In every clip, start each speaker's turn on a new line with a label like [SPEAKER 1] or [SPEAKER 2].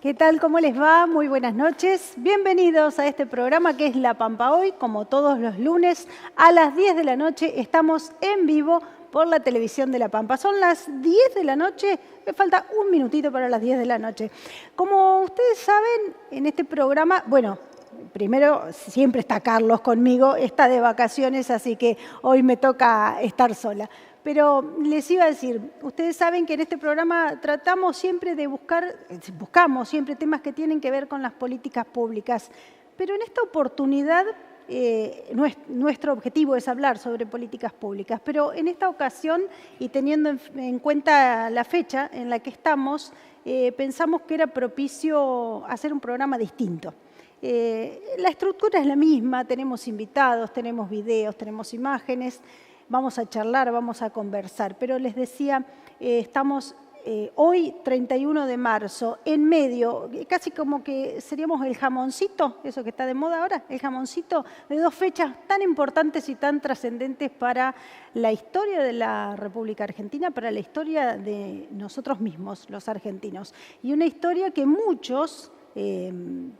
[SPEAKER 1] ¿Qué tal? ¿Cómo les va? Muy buenas noches. Bienvenidos a este programa que es La Pampa Hoy. Como todos los lunes a las 10 de la noche estamos en vivo por la televisión de La Pampa. Son las 10 de la noche, me falta un minutito para las 10 de la noche. Como ustedes saben, en este programa, primero siempre está Carlos conmigo, está de vacaciones, así que hoy me toca estar sola. Pero les iba a decir, ustedes saben que en este programa tratamos siempre de buscamos siempre temas que tienen que ver con las políticas públicas, pero en esta oportunidad nuestro objetivo es hablar sobre políticas públicas, pero en esta ocasión y teniendo en cuenta la fecha en la que estamos, pensamos que era propicio hacer un programa distinto. La estructura es la misma, tenemos invitados, tenemos videos, tenemos imágenes. Vamos a charlar, vamos a conversar, pero les decía, estamos hoy, 31 de marzo, en medio, casi como que seríamos el jamoncito, eso que está de moda ahora, el jamoncito de dos fechas tan importantes y tan trascendentes para la historia de la República Argentina, para la historia de nosotros mismos, los argentinos. Y una historia que muchos,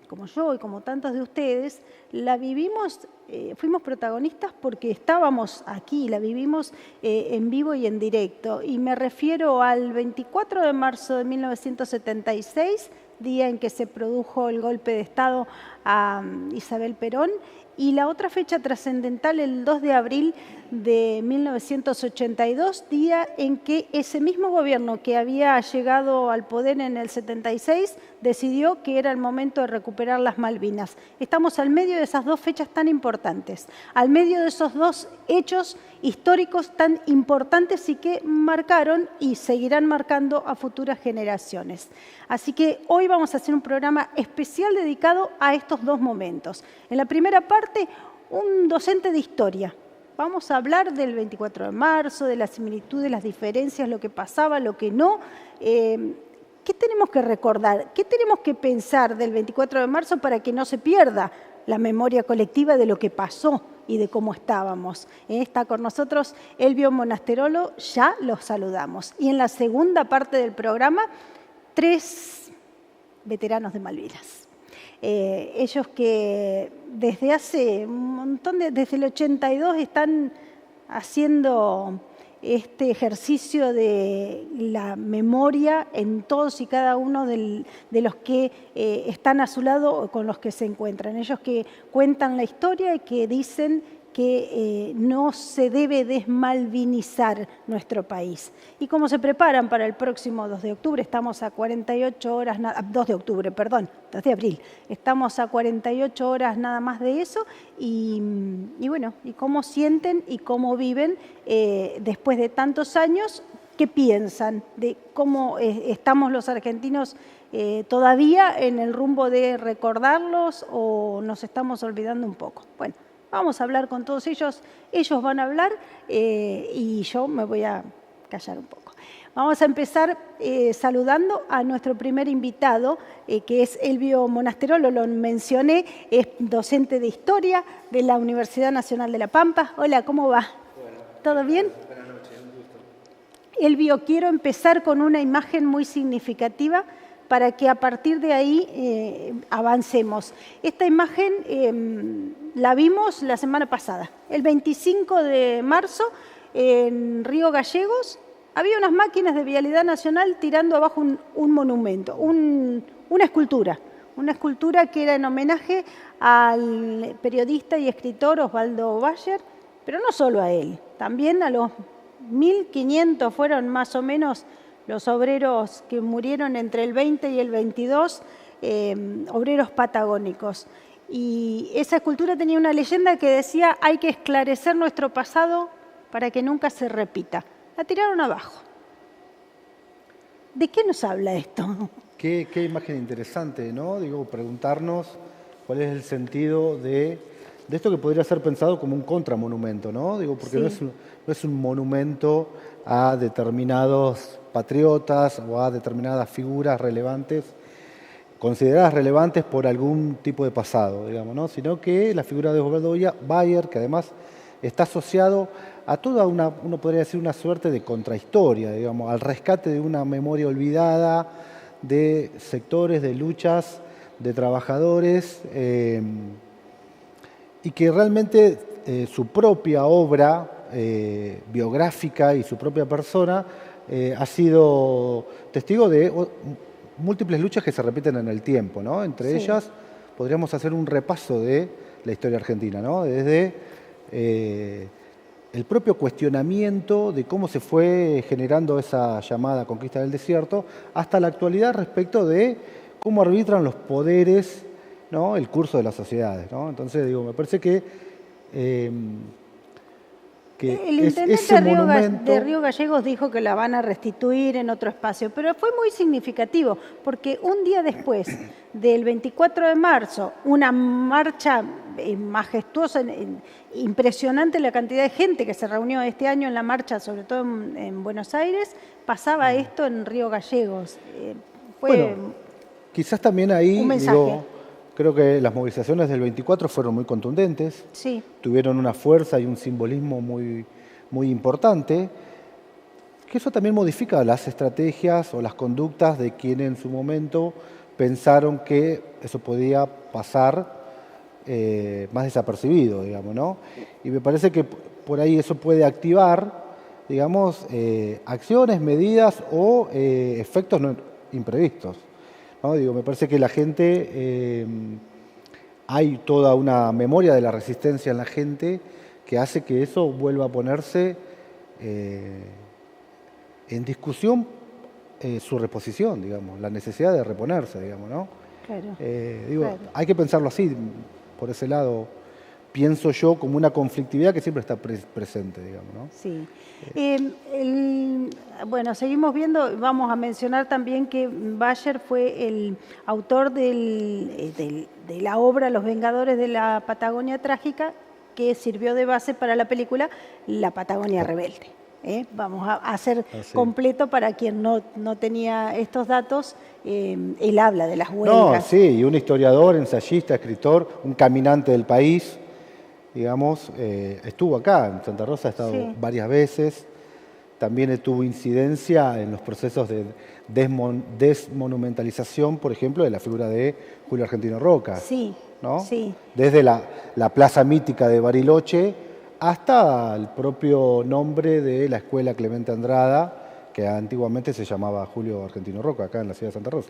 [SPEAKER 1] como yo y como tantos de ustedes, la vivimos, fuimos protagonistas porque estábamos aquí, la vivimos en vivo y en directo. Y me refiero al 24 de marzo de 1976, día en que se produjo el golpe de Estado a Isabel Perón, y la otra fecha trascendental, el 2 de abril de 1982, día en que ese mismo gobierno que había llegado al poder en el 76 decidió que era el momento de recuperar las Malvinas. Estamos al medio de esas dos fechas tan importantes, al medio de esos dos hechos históricos tan importantes y que marcaron y seguirán marcando a futuras generaciones. Así que hoy vamos a hacer un programa especial dedicado a estos dos momentos. En la primera parte, un docente de historia. Vamos a hablar del 24 de marzo, de las similitudes, las diferencias, lo que pasaba, lo que no. ¿Qué tenemos que recordar? ¿Qué tenemos que pensar del 24 de marzo para que no se pierda la memoria colectiva de lo que pasó y de cómo estábamos? Está con nosotros Elvio Monasterolo, ya los saludamos. Y en la segunda parte del programa, 3 veteranos de Malvinas. Ellos que desde hace un montón, desde el 82 están haciendo este ejercicio de la memoria en todos y cada uno de los que están a su lado o con los que se encuentran. Ellos que cuentan la historia y que dicen que no se debe desmalvinizar nuestro país. Y cómo se preparan para el próximo 2 de octubre, estamos a 48 horas, 2 de octubre, perdón, 2 de abril, estamos a 48 horas nada más de eso y bueno, y cómo sienten y cómo viven después de tantos años, qué piensan de cómo estamos los argentinos todavía en el rumbo de recordarlos o nos estamos olvidando un poco. Bueno, vamos a hablar con todos ellos, ellos van a hablar y yo me voy a callar un poco. Vamos a empezar saludando a nuestro primer invitado, que es Elvio Monasterolo, lo mencioné, es docente de Historia de la Universidad Nacional de La Pampa. Hola, ¿cómo va?
[SPEAKER 2] Bueno,
[SPEAKER 1] ¿todo bien?
[SPEAKER 2] Buenas noches, un gusto.
[SPEAKER 1] Elvio, quiero empezar con una imagen muy significativa para que a partir de ahí avancemos. Esta imagen la vimos la semana pasada, el 25 de marzo, en Río Gallegos, había unas máquinas de Vialidad Nacional tirando abajo un monumento, una escultura que era en homenaje al periodista y escritor Osvaldo Bayer, pero no solo a él, también a los 1.500 fueron más o menos los obreros que murieron entre el 20 y el 22, obreros patagónicos. Y esa escultura tenía una leyenda que decía: hay que esclarecer nuestro pasado para que nunca se repita. La tiraron abajo. ¿De qué nos habla esto?
[SPEAKER 2] Qué imagen interesante, ¿no? Digo, preguntarnos cuál es el sentido de esto que podría ser pensado como un contramonumento, ¿no? Digo, porque
[SPEAKER 1] Sí.
[SPEAKER 2] no es un monumento a determinados patriotas o a determinadas figuras relevantes, consideradas relevantes por algún tipo de pasado, digamos, ¿no? Sino que la figura de Osvaldo Bayer, que además está asociado a toda uno podría decir una suerte de contrahistoria, digamos, al rescate de una memoria olvidada, de sectores, de luchas, de trabajadores, y que realmente su propia obra biográfica y su propia persona ha sido testigo de múltiples luchas que se repiten en el tiempo, ¿no? Entre ellas podríamos hacer un repaso de la historia argentina, ¿no? Desde el propio cuestionamiento de cómo se fue generando esa llamada conquista del desierto, hasta la actualidad respecto de cómo arbitran los poderes, ¿no?, el curso de las sociedades, ¿no? Entonces, digo, me parece que
[SPEAKER 1] el intendente de Río Gallegos dijo que la van a restituir en otro espacio, pero fue muy significativo, porque un día después del 24 de marzo, una marcha majestuosa, impresionante la cantidad de gente que se reunió este año en la marcha, sobre todo en Buenos Aires, pasaba esto en Río Gallegos. Fue
[SPEAKER 2] quizás también ahí,
[SPEAKER 1] un mensaje.
[SPEAKER 2] Digo, creo que las movilizaciones del 24 fueron muy contundentes,
[SPEAKER 1] sí,
[SPEAKER 2] tuvieron una fuerza y un simbolismo muy, muy importante, que eso también modifica las estrategias o las conductas de quienes en su momento pensaron que eso podía pasar más desapercibido, digamos, ¿no? Y me parece que por ahí eso puede activar, digamos, acciones, medidas o efectos imprevistos, ¿no? Digo, me parece que la gente, hay toda una memoria de la resistencia en la gente que hace que eso vuelva a ponerse en discusión su reposición, digamos, la necesidad de reponerse, digamos, ¿no?
[SPEAKER 1] claro.
[SPEAKER 2] Digo, hay que pensarlo así, por ese lado, pienso yo como una conflictividad que siempre está presente, digamos, ¿no?
[SPEAKER 1] Sí. Bueno, seguimos viendo, vamos a mencionar también que Bayer fue el autor de la obra Los Vengadores de la Patagonia Trágica, que sirvió de base para la película La Patagonia Rebelde. Vamos a hacer completo para quien no tenía estos datos. Él habla de las huelgas.
[SPEAKER 2] No, sí, y un historiador, ensayista, escritor, un caminante del país, digamos, estuvo acá en Santa Rosa, ha estado varias veces, también tuvo incidencia en los procesos de desmonumentalización, por ejemplo, de la figura de Julio Argentino Roca,
[SPEAKER 1] sí,
[SPEAKER 2] ¿no?
[SPEAKER 1] sí.
[SPEAKER 2] Desde la plaza mítica de Bariloche hasta el propio nombre de la escuela Clemente Andrada, que antiguamente se llamaba Julio Argentino Roca, acá en la ciudad de Santa Rosa.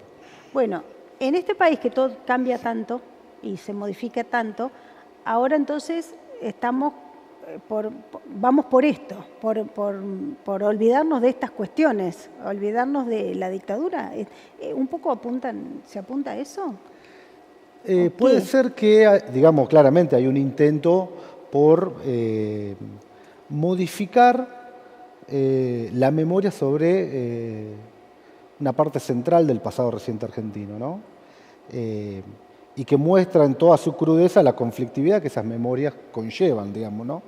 [SPEAKER 1] Bueno, en este país que todo cambia tanto y se modifica tanto, ahora entonces vamos por esto, por olvidarnos de estas cuestiones, olvidarnos de la dictadura. ¿Un poco se apunta a eso?
[SPEAKER 2] Puede ser que, digamos, claramente hay un intento por modificar la memoria sobre una parte central del pasado reciente argentino, ¿no? Y que muestra en toda su crudeza la conflictividad que esas memorias conllevan, digamos, ¿no?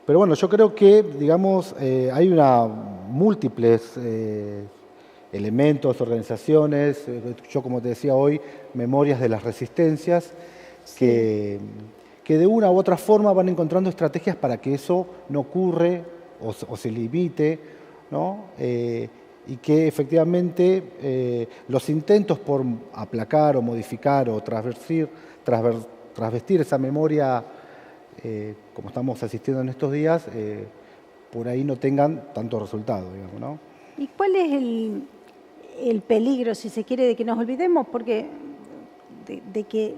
[SPEAKER 2] Pero bueno, yo creo que, digamos, hay múltiples elementos, organizaciones, yo como te decía hoy, memorias de las resistencias, que de una u otra forma van encontrando estrategias para que eso no ocurra o se limite, ¿no? Y que efectivamente los intentos por aplacar o modificar o trasvestir esa memoria, como estamos asistiendo en estos días, por ahí no tengan tanto resultado, digamos, ¿no?
[SPEAKER 1] ¿Y cuál es el peligro, si se quiere, de que nos olvidemos? Porque de que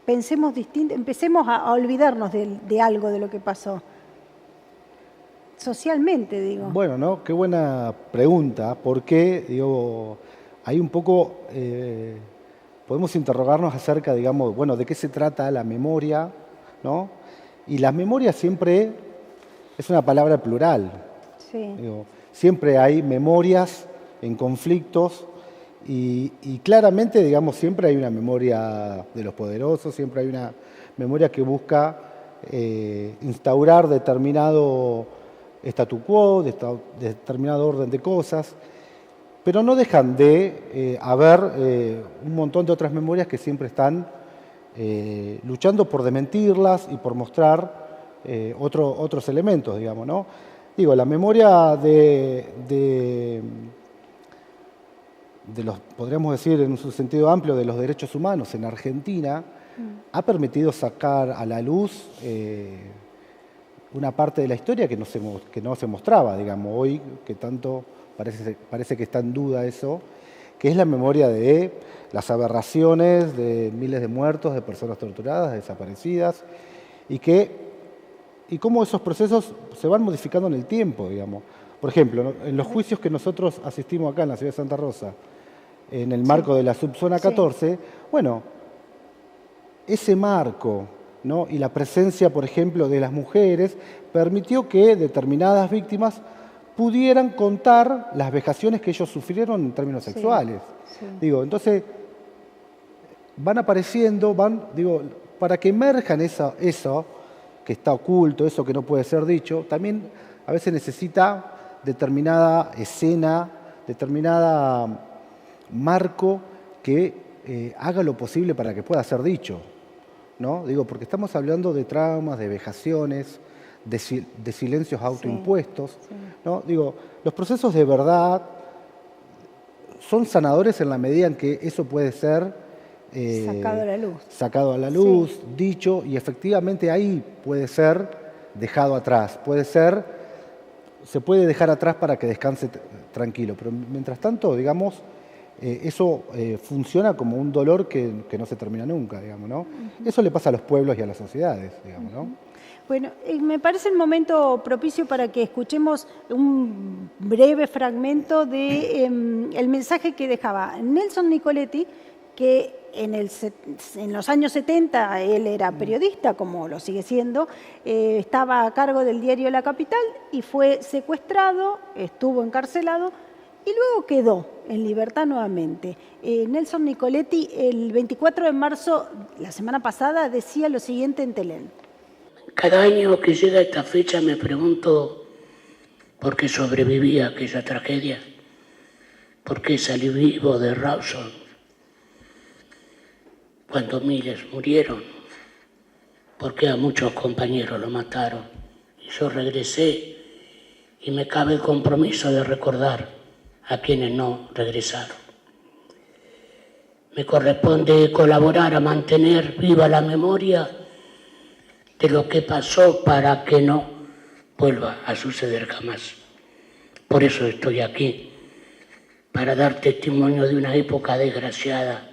[SPEAKER 1] pensemos distinto, empecemos a olvidarnos de algo de lo que pasó. Socialmente, digo.
[SPEAKER 2] Bueno, ¿no? Qué buena pregunta, porque, digo, hay un poco, podemos interrogarnos acerca, digamos, bueno, de qué se trata la memoria, ¿no? Y la memoria siempre es una palabra plural.
[SPEAKER 1] Sí.
[SPEAKER 2] Digo, siempre hay memorias en conflictos y claramente, digamos, siempre hay una memoria de los poderosos, siempre hay una memoria que busca instaurar determinado statu quo, determinado orden de cosas, pero no dejan de haber un montón de otras memorias que siempre están luchando por desmentirlas y por mostrar otros elementos, digamos, ¿no? Digo, la memoria de los, podríamos decir en un sentido amplio, de los derechos humanos en Argentina, ha permitido sacar a la luz una parte de la historia que no se mostraba, digamos, hoy, que tanto parece que está en duda eso, que es la memoria de las aberraciones de miles de muertos, de personas torturadas, desaparecidas, y cómo esos procesos se van modificando en el tiempo, digamos. Por ejemplo, en los juicios que nosotros asistimos acá en la ciudad de Santa Rosa, en el marco de la subzona 14, bueno, ese marco, ¿no? Y la presencia, por ejemplo, de las mujeres permitió que determinadas víctimas pudieran contar las vejaciones que ellos sufrieron en términos sexuales.
[SPEAKER 1] Sí.
[SPEAKER 2] Digo, entonces van apareciendo, para que emerjan eso que está oculto, eso que no puede ser dicho, también a veces necesita determinada escena, determinada marco que haga lo posible para que pueda ser dicho, ¿no? Digo, porque estamos hablando de traumas, de vejaciones, de silencios autoimpuestos, ¿no? Digo, los procesos de verdad son sanadores en la medida en que eso puede ser sacado a la luz, dicho, y efectivamente ahí puede ser dejado atrás, se puede dejar atrás para que descanse tranquilo, pero mientras tanto, digamos, eso funciona como un dolor que no se termina nunca, digamos, ¿no? Eso le pasa a los pueblos y a las sociedades, digamos, ¿no?
[SPEAKER 1] Bueno, me parece el momento propicio para que escuchemos un breve fragmento de el mensaje que dejaba Nelson Nicoletti, que en los años 70 él era periodista, como lo sigue siendo, estaba a cargo del diario La Capital y fue secuestrado, estuvo encarcelado y luego quedó en libertad nuevamente. Nelson Nicoletti el 24 de marzo, la semana pasada, decía lo siguiente en Telén.
[SPEAKER 3] Cada año que llega esta fecha me pregunto por qué sobreviví a aquella tragedia, por qué salí vivo de Rawson cuando miles murieron, por qué a muchos compañeros lo mataron. Y yo regresé y me cabe el compromiso de recordar a quienes no regresaron. Me corresponde colaborar a mantener viva la memoria de lo que pasó para que no vuelva a suceder jamás. Por eso estoy aquí, para dar testimonio de una época desgraciada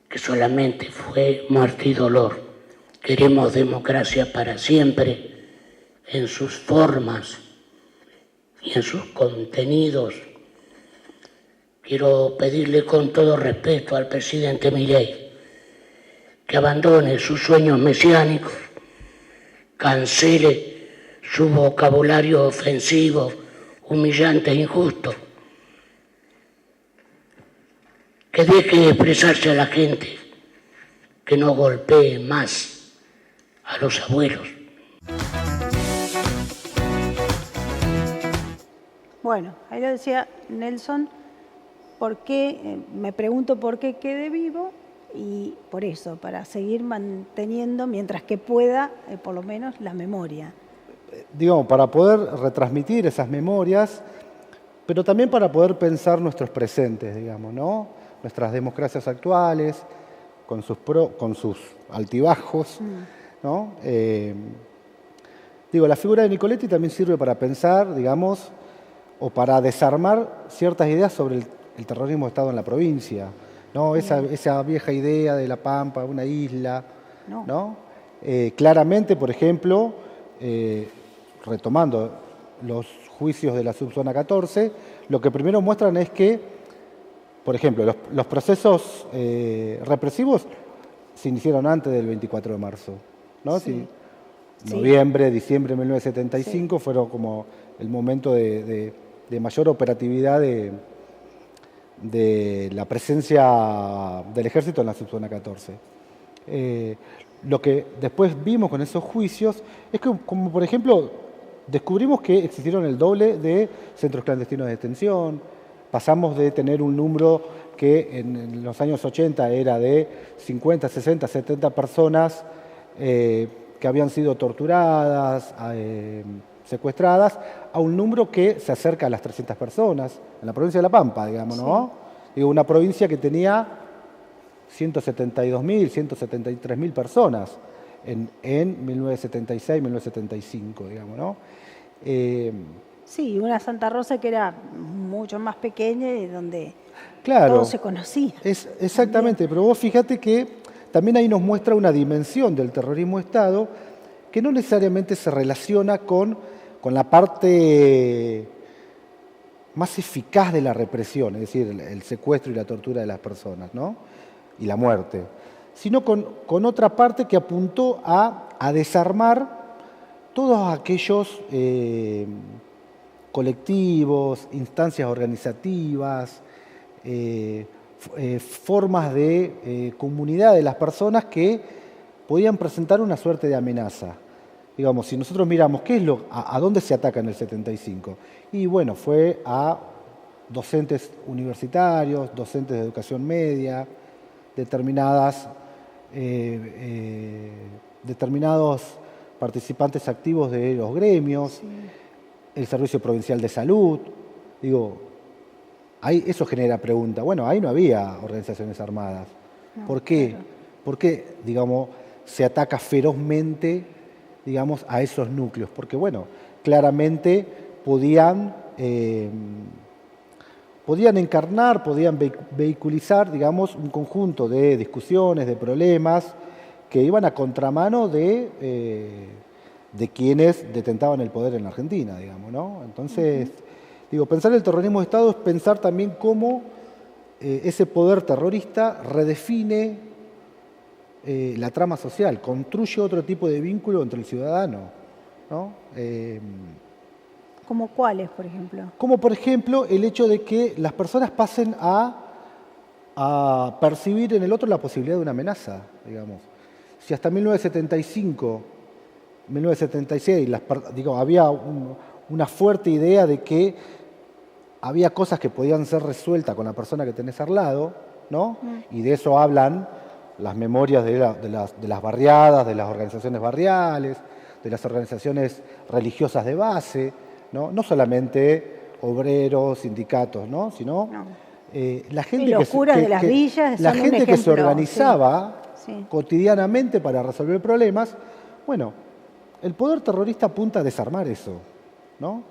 [SPEAKER 3] que solamente fue muerte y dolor. Queremos democracia para siempre, en sus formas y en sus contenidos. Quiero pedirle con todo respeto al presidente Milei que abandone sus sueños mesiánicos, cancele su vocabulario ofensivo, humillante e injusto, que deje expresarse a la gente, que no golpee más a los abuelos.
[SPEAKER 1] Bueno, ahí lo decía Nelson, me pregunto por qué quedé vivo y por eso, para seguir manteniendo, mientras que pueda, por lo menos, la memoria.
[SPEAKER 2] Digamos, para poder retransmitir esas memorias, pero también para poder pensar nuestros presentes, digamos, ¿no? Nuestras democracias actuales, con sus altibajos, ¿no? La figura de Nicoletti también sirve para pensar, digamos, o para desarmar ciertas ideas sobre el terrorismo de Estado en la provincia, ¿no? Esa vieja idea de La Pampa, una isla, ¿no? Claramente, por ejemplo, retomando los juicios de la subzona 14, lo que primero muestran es que, por ejemplo, los procesos represivos se iniciaron antes del 24 de marzo, ¿no? Noviembre, diciembre de 1975 fueron como el momento de mayor operatividad de la presencia del ejército en la subzona 14. Lo que después vimos con esos juicios es que, como por ejemplo, descubrimos que existieron el doble de centros clandestinos de detención. Pasamos de tener un número que en los años 80 era de 50, 60, 70 personas que habían sido torturadas, secuestradas, a un número que se acerca a las 300 personas, en la provincia de La Pampa, digamos, ¿no? Digo, una provincia que tenía 172.000, 173.000 personas en 1976, 1975, digamos, ¿no?
[SPEAKER 1] Sí, una Santa Rosa que era mucho más pequeña y donde
[SPEAKER 2] Claro,
[SPEAKER 1] todo se conocía.
[SPEAKER 2] exactamente,
[SPEAKER 1] También.
[SPEAKER 2] pero vos fíjate que también ahí nos muestra una dimensión del terrorismo de Estado que no necesariamente se relaciona con la parte más eficaz de la represión, es decir, el secuestro y la tortura de las personas, ¿no? Y la muerte, sino con otra parte que apuntó a desarmar todos aquellos colectivos, instancias organizativas, formas de comunidad de las personas que podían presentar una suerte de amenaza. Digamos, si nosotros miramos a dónde se ataca en el 75, y bueno, fue a docentes universitarios, docentes de educación media, determinados participantes activos de los gremios, el Servicio Provincial de Salud. Digo, ahí eso genera pregunta. Bueno, ahí no había organizaciones armadas.
[SPEAKER 1] No,
[SPEAKER 2] ¿Por qué?
[SPEAKER 1] claro.
[SPEAKER 2] ¿Por qué, digamos, se ataca ferozmente, digamos, a esos núcleos? Porque, bueno, claramente podían encarnar, podían vehiculizar, digamos, un conjunto de discusiones, de problemas que iban a contramano de quienes detentaban el poder en la Argentina, digamos, ¿no? Entonces, digo, pensar el terrorismo de Estado es pensar también cómo ese poder terrorista redefine la trama social, construye otro tipo de vínculo entre el ciudadano, ¿no?
[SPEAKER 1] ¿Como cuáles, por ejemplo?
[SPEAKER 2] Como por ejemplo el hecho de que las personas pasen a percibir en el otro la posibilidad de una amenaza, digamos. Si hasta 1975, 1976, había una fuerte idea de que había cosas que podían ser resueltas con la persona que tenés al lado, ¿no? Y de eso hablan las memorias de las barriadas, de las organizaciones barriales, de las organizaciones religiosas de base, no solamente obreros, sindicatos, ¿no? Sino la gente
[SPEAKER 1] los curas de las villas
[SPEAKER 2] la
[SPEAKER 1] son un
[SPEAKER 2] gente que se
[SPEAKER 1] ejemplo,
[SPEAKER 2] organizaba
[SPEAKER 1] sí.
[SPEAKER 2] cotidianamente para resolver problemas. Bueno, el poder terrorista apunta a desarmar eso, ¿no?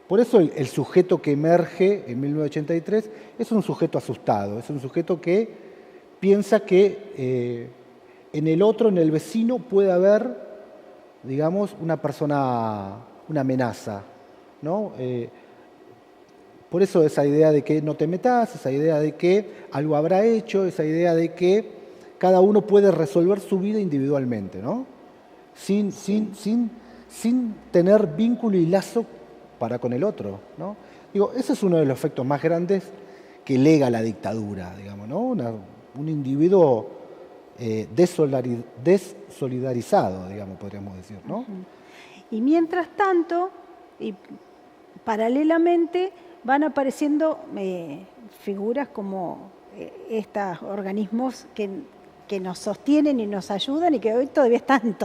[SPEAKER 2] Por eso el sujeto que emerge en 1983 es un sujeto asustado, es un sujeto que piensa que en el otro, en el vecino, puede haber, digamos, una persona, una amenaza, ¿no? Por eso esa idea de que no te metas, esa idea de que algo habrá hecho, esa idea de que cada uno puede resolver su vida individualmente, ¿no? Sin tener vínculo y lazo para con el otro, ¿no? Digo, ese es uno de los efectos más grandes que lega la dictadura, digamos, ¿no? Un individuo desolidarizado, digamos, podríamos decir, ¿no?
[SPEAKER 1] Y mientras tanto, y paralelamente, van apareciendo figuras como estos organismos que nos sostienen y nos ayudan y que hoy todavía están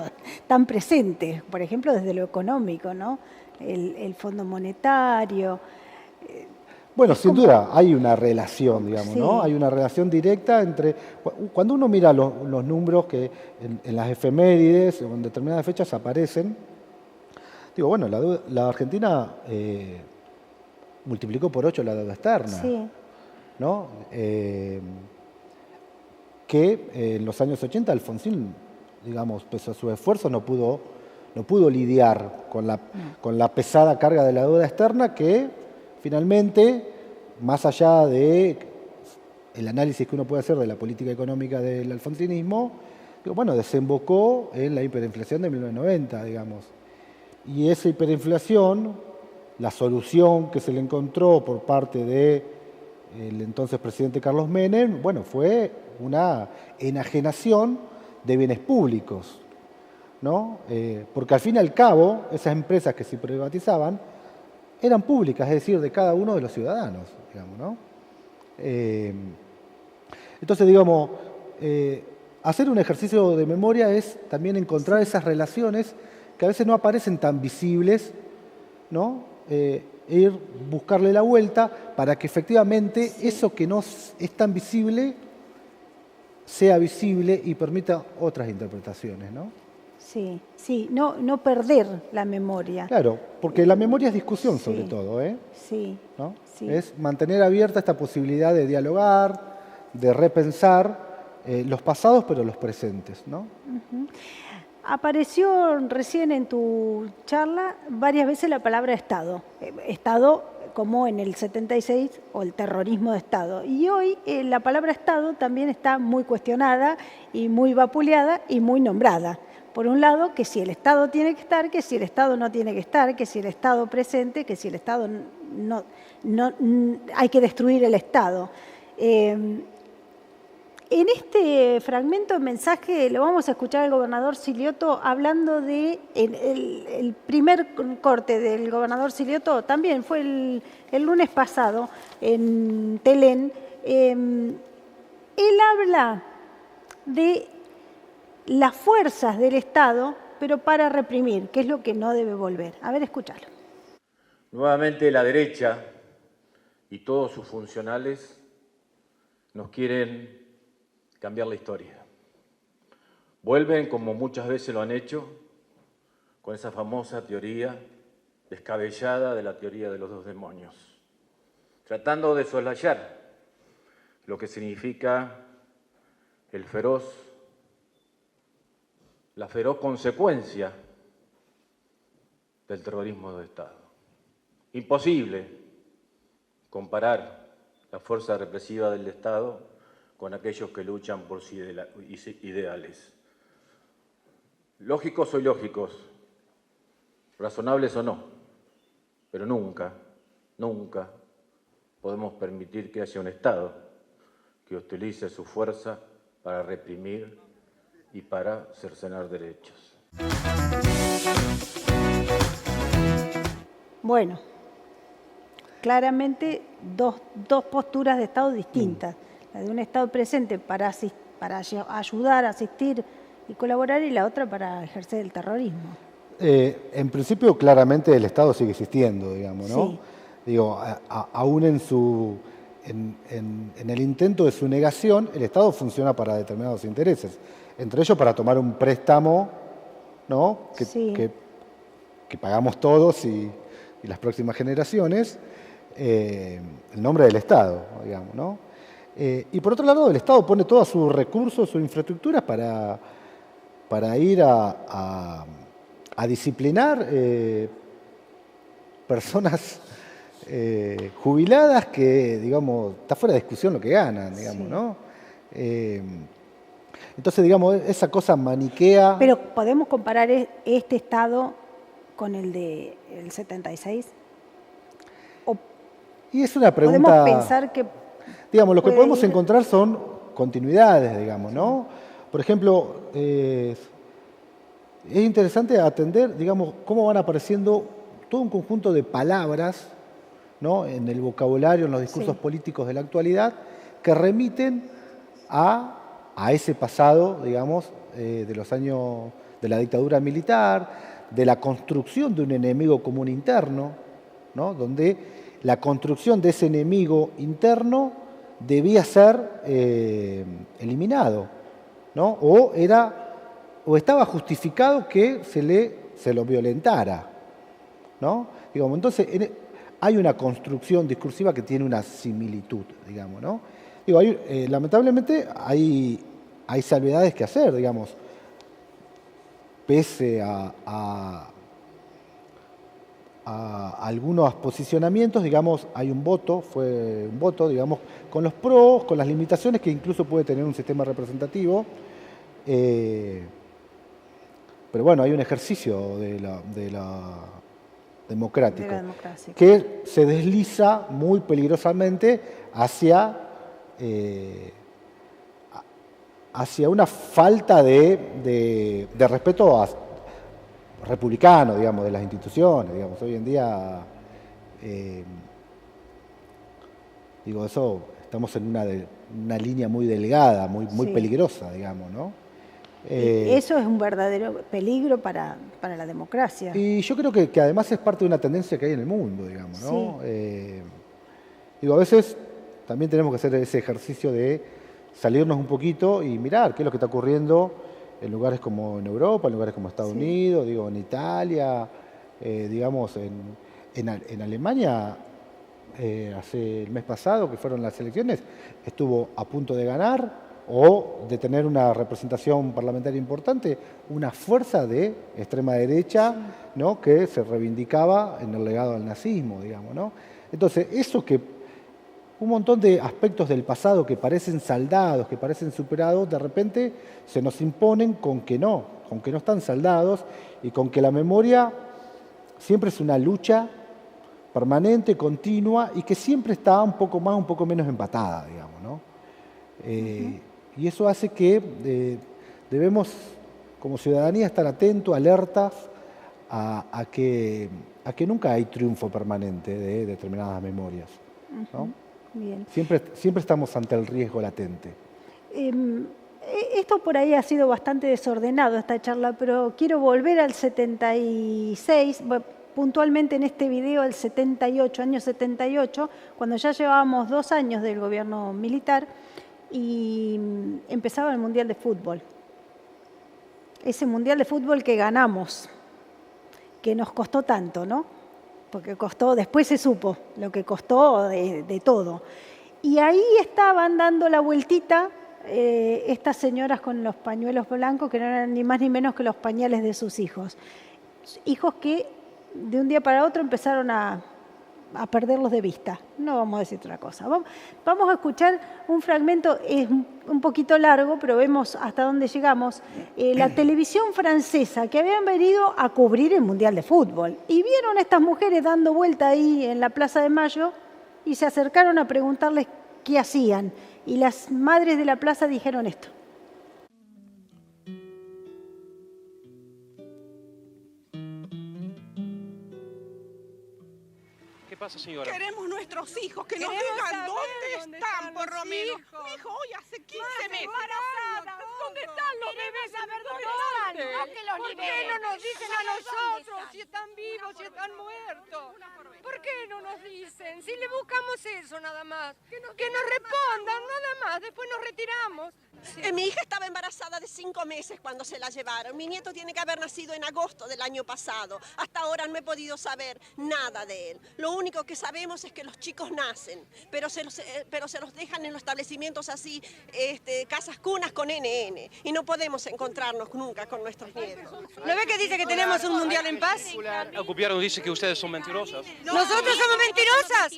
[SPEAKER 1] tan presentes, por ejemplo, desde lo económico, ¿no? El Fondo Monetario.
[SPEAKER 2] Bueno, sin duda, hay una relación, digamos,
[SPEAKER 1] Sí.
[SPEAKER 2] ¿no? Hay una relación directa entre... Cuando uno mira los números que en las efemérides o en determinadas fechas aparecen, digo, bueno, la Argentina multiplicó por 8 la deuda externa,
[SPEAKER 1] Sí.
[SPEAKER 2] ¿no? Que en los años 80 Alfonsín, digamos, pese a su esfuerzo, no pudo lidiar con la pesada carga de la deuda externa que finalmente, más allá de el análisis que uno puede hacer de la política económica del alfonsinismo, bueno, desembocó en la hiperinflación de 1990, digamos. Y esa hiperinflación, la solución que se le encontró por parte del entonces presidente Carlos Menem, bueno, fue una enajenación de bienes públicos, ¿no? Porque al fin y al cabo, esas empresas que se privatizaban eran públicas, es decir, de cada uno de los ciudadanos, digamos, ¿no? Entonces, digamos, hacer un ejercicio de memoria es también encontrar esas relaciones que a veces no aparecen tan visibles ¿no? Ir buscarle la vuelta para que efectivamente eso que no es tan visible sea visible y permita otras interpretaciones, ¿no?
[SPEAKER 1] Sí, sí, no perder la memoria.
[SPEAKER 2] Claro, porque la memoria es discusión
[SPEAKER 1] Sí.
[SPEAKER 2] sobre todo,
[SPEAKER 1] Sí,
[SPEAKER 2] ¿no?
[SPEAKER 1] sí.
[SPEAKER 2] Es mantener abierta esta posibilidad de dialogar, de repensar los pasados, pero los presentes, ¿no?
[SPEAKER 1] Apareció recién en tu charla varias veces la palabra Estado. Estado como en el 76 o el terrorismo de Estado. Y hoy la palabra Estado también está muy cuestionada y muy vapuleada y muy nombrada. Por un lado, que si el Estado tiene que estar, que si el Estado no tiene que estar, que si el Estado presente, que si el Estado no hay que destruir el Estado. En este fragmento de mensaje lo vamos a escuchar al gobernador Silioto hablando de el primer corte del gobernador Silioto, también fue el lunes pasado en Telén. Él habla de las fuerzas del Estado, pero para reprimir, que es lo que no debe volver. A ver, escúchalo.
[SPEAKER 4] Nuevamente la derecha y todos sus funcionales nos quieren cambiar la historia. Vuelven, como muchas veces lo han hecho, con esa famosa teoría descabellada de la teoría de los dos demonios, tratando de soslayar lo que significa la feroz consecuencia del terrorismo de Estado. Imposible comparar la fuerza represiva del Estado con aquellos que luchan por sus ideales. Lógicos o ilógicos, razonables o no, pero nunca podemos permitir que haya un Estado que utilice su fuerza para reprimir y para cercenar derechos.
[SPEAKER 1] Bueno, claramente dos posturas de Estado distintas. La de un Estado presente para ayudar, asistir y colaborar, y la otra para ejercer el terrorismo.
[SPEAKER 2] En principio, claramente el Estado sigue existiendo, digamos, ¿no?
[SPEAKER 1] Sí.
[SPEAKER 2] Digo, aún en el intento de su negación, el Estado funciona para determinados intereses, entre ellos para tomar un préstamo, ¿no?
[SPEAKER 1] Sí.
[SPEAKER 2] que pagamos todos y las próximas generaciones, en nombre del Estado, digamos, ¿no? Y por otro lado, el Estado pone todos sus recursos, sus infraestructuras para ir a disciplinar personas jubiladas que, digamos, está fuera de discusión lo que ganan, digamos,
[SPEAKER 1] Sí.
[SPEAKER 2] ¿no? Entonces, digamos, esa cosa maniquea...
[SPEAKER 1] Pero ¿podemos comparar este Estado con el del 76? ¿O
[SPEAKER 2] Y es una pregunta...
[SPEAKER 1] podemos pensar que...
[SPEAKER 2] Digamos, lo que
[SPEAKER 1] puede
[SPEAKER 2] podemos
[SPEAKER 1] ir-
[SPEAKER 2] encontrar son continuidades, digamos, ¿no? Por ejemplo, es interesante atender, digamos, cómo van apareciendo todo un conjunto de palabras, ¿no? En el vocabulario, en los discursos
[SPEAKER 1] Sí.
[SPEAKER 2] políticos de la actualidad, que remiten a ese pasado, digamos, de los años de la dictadura militar, de la construcción de un enemigo común interno, ¿no? Donde la construcción de ese enemigo interno debía ser eliminado, ¿no? O estaba justificado que se lo violentara, ¿no? Digamos, entonces hay una construcción discursiva que tiene una similitud, digamos, ¿no? Digo, lamentablemente hay salvedades que hacer, digamos, pese a algunos posicionamientos, digamos, fue un voto, digamos, con los pros, con las limitaciones que incluso puede tener un sistema representativo, pero bueno, hay un ejercicio de la democrático
[SPEAKER 1] De la democracia.
[SPEAKER 2] que se desliza muy peligrosamente hacia una falta de respeto republicano, digamos, de las instituciones, digamos. Hoy en día, digo, eso, estamos en una línea muy delgada, muy
[SPEAKER 1] Sí.
[SPEAKER 2] peligrosa, digamos, ¿no?
[SPEAKER 1] Eso es un verdadero peligro para la democracia.
[SPEAKER 2] Y yo creo que además es parte de una tendencia que hay en el mundo, digamos, ¿no?
[SPEAKER 1] Sí.
[SPEAKER 2] Digo, a veces también tenemos que hacer ese ejercicio de salirnos un poquito y mirar qué es lo que está ocurriendo en lugares como en Europa, en lugares como Estados Unidos, digo, en Italia, digamos, en Alemania, hace el mes pasado, que fueron las elecciones, estuvo a punto de ganar o de tener una representación parlamentaria importante, una fuerza de extrema derecha, ¿no?, que se reivindicaba en el legado del nazismo, digamos, ¿no? Entonces, eso que un montón de aspectos del pasado que parecen saldados, que parecen superados, de repente se nos imponen con que no están saldados y con que la memoria siempre es una lucha permanente, continua y que siempre está un poco más, un poco menos empatada, digamos, ¿no? Y eso hace que debemos, como ciudadanía, estar atentos, alertas a que nunca hay triunfo permanente de determinadas memorias, ¿no?
[SPEAKER 1] Bien.
[SPEAKER 2] Siempre estamos ante el riesgo latente.
[SPEAKER 1] Esto por ahí ha sido bastante desordenado, esta charla, pero quiero volver al 76, puntualmente en este video al 78, año 78, cuando ya llevábamos 2 años del gobierno militar y empezaba el Mundial de Fútbol. Ese Mundial de Fútbol que ganamos, que nos costó tanto, ¿no? Porque costó, después se supo lo que costó de todo. Y ahí estaban dando la vueltita estas señoras con los pañuelos blancos, que no eran ni más ni menos que los pañales de sus hijos. Hijos que de un día para otro empezaron a perderlos de vista. No vamos a decir otra cosa. Vamos a escuchar un fragmento, es un poquito largo, pero vemos hasta dónde llegamos. La televisión francesa, que habían venido a cubrir el Mundial de Fútbol, y vieron a estas mujeres dando vuelta ahí en la Plaza de Mayo, y se acercaron a preguntarles qué hacían. Y las madres de la plaza dijeron esto.
[SPEAKER 5] ¿Qué pasa, señora?
[SPEAKER 6] Queremos nuestros hijos, que nos digan dónde están, por lo menos. Mi hijo hoy hace 15 meses.
[SPEAKER 7] Embarazada.
[SPEAKER 6] ¿Dónde están los bebés?
[SPEAKER 7] Saber dónde
[SPEAKER 6] ¿Dónde
[SPEAKER 7] están, no que los
[SPEAKER 6] ¿Por qué
[SPEAKER 7] liberen.
[SPEAKER 6] no nos dicen a
[SPEAKER 7] Saber dónde
[SPEAKER 6] nosotros
[SPEAKER 7] están.
[SPEAKER 6] si están vivos, si están muertos? ¿Por qué no nos dicen? Si le buscamos eso nada más. Que nos respondan nada más, después nos retiramos.
[SPEAKER 8] Mi hija estaba embarazada de 5 meses cuando se la llevaron. Mi nieto tiene que haber nacido en agosto del año pasado. Hasta ahora no he podido saber nada de él. Lo único que sabemos es que los chicos nacen, pero se los dejan en los establecimientos así, casas cunas con NN. Y no podemos encontrarnos nunca con nuestros nietos.
[SPEAKER 6] ¿No ve que dice que tenemos un mundial en paz?
[SPEAKER 5] El gobierno dice que ustedes son mentirosas.
[SPEAKER 6] ¿Nosotros somos mentirosas?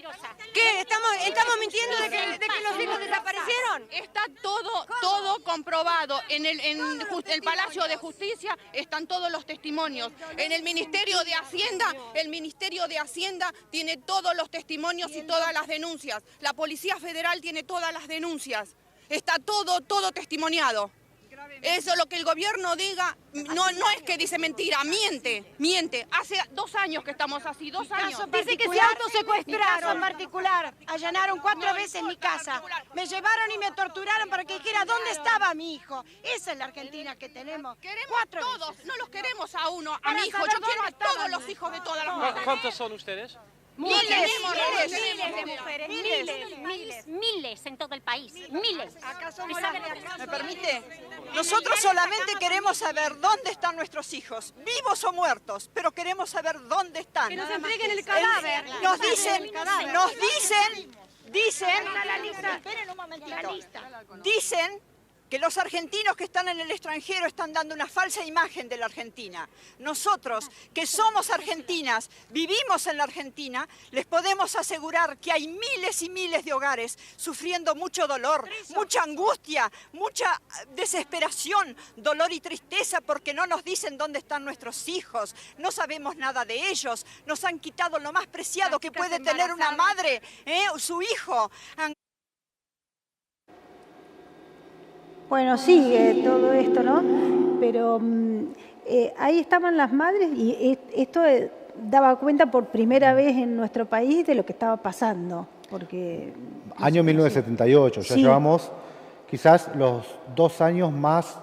[SPEAKER 6] ¿Qué? ¿Estamos mintiendo de que los hijos desaparecieron?
[SPEAKER 7] Está todo comprobado. En el Palacio de Justicia están todos los testimonios. En el Ministerio de Hacienda tiene todos los testimonios y todas las denuncias. La Policía Federal tiene todas las denuncias. Está todo testimoniado. Eso, lo que el gobierno diga, no es que dice mentira, miente. Hace 2 años que estamos así, 2 años.
[SPEAKER 9] Dice que se autosecuestraron en particular. Allanaron 4 veces mi casa. Me llevaron y me torturaron para que dijera dónde estaba mi hijo. Esa es la Argentina que tenemos.
[SPEAKER 7] Queremos
[SPEAKER 9] 4
[SPEAKER 7] todos,
[SPEAKER 9] veces.
[SPEAKER 7] no los queremos a uno, a
[SPEAKER 9] Para
[SPEAKER 7] mi hijo.
[SPEAKER 9] saber
[SPEAKER 7] Yo quiero a
[SPEAKER 9] dónde estaban
[SPEAKER 7] todos los
[SPEAKER 9] mis
[SPEAKER 7] hijos de todas las
[SPEAKER 5] ¿Cu-
[SPEAKER 7] mujeres.
[SPEAKER 5] ¿Cuántos son ustedes?
[SPEAKER 9] Miles
[SPEAKER 7] de
[SPEAKER 9] mujeres,
[SPEAKER 10] Miles en todo el país, miles.
[SPEAKER 6] ¿Me permite? Nosotros solamente queremos saber dónde están nuestros hijos, vivos o muertos, pero queremos saber dónde están.
[SPEAKER 9] Que nos entreguen el cadáver.
[SPEAKER 6] Nos dicen,
[SPEAKER 9] Esperen un momentito.
[SPEAKER 6] dicen que los argentinos que están en el extranjero están dando una falsa imagen de la Argentina. Nosotros, que somos argentinas, vivimos en la Argentina, les podemos asegurar que hay miles y miles de hogares sufriendo mucho dolor, mucha angustia, mucha desesperación, dolor y tristeza porque no nos dicen dónde están nuestros hijos, no sabemos nada de ellos, nos han quitado lo más preciado que puede tener una madre, su hijo.
[SPEAKER 1] Bueno, sigue todo esto, ¿no? Pero ahí estaban las madres y esto daba cuenta por primera vez en nuestro país de lo que estaba pasando. Porque
[SPEAKER 2] Año 1978, ya
[SPEAKER 1] Sí.
[SPEAKER 2] llevamos quizás los 2 años más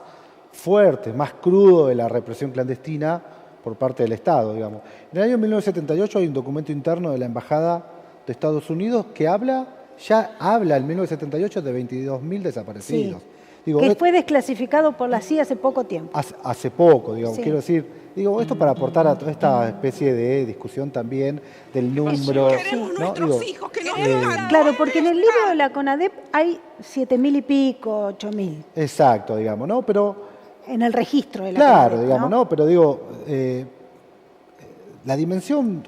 [SPEAKER 2] fuertes, más crudo de la represión clandestina por parte del Estado, digamos. En el año 1978 hay un documento interno de la Embajada de Estados Unidos que ya habla en 1978 de 22.000 desaparecidos.
[SPEAKER 1] Sí.
[SPEAKER 2] Digo,
[SPEAKER 1] que fue desclasificado por la CIA hace poco tiempo.
[SPEAKER 2] Hace poco, digamos,
[SPEAKER 1] Sí.
[SPEAKER 2] quiero decir, esto para aportar a toda esta especie de discusión también del número.
[SPEAKER 7] Queremos
[SPEAKER 2] ¿no?
[SPEAKER 7] nuestros
[SPEAKER 2] Digo,
[SPEAKER 7] hijos que no vengan.
[SPEAKER 1] Claro, porque en el libro de la CONADEP hay 7.000 y pico, 8.000,
[SPEAKER 2] exacto, digamos, ¿no? Pero
[SPEAKER 1] en el registro de la
[SPEAKER 2] claro,
[SPEAKER 1] CONADEP,
[SPEAKER 2] digamos, ¿no? Pero digo, la dimensión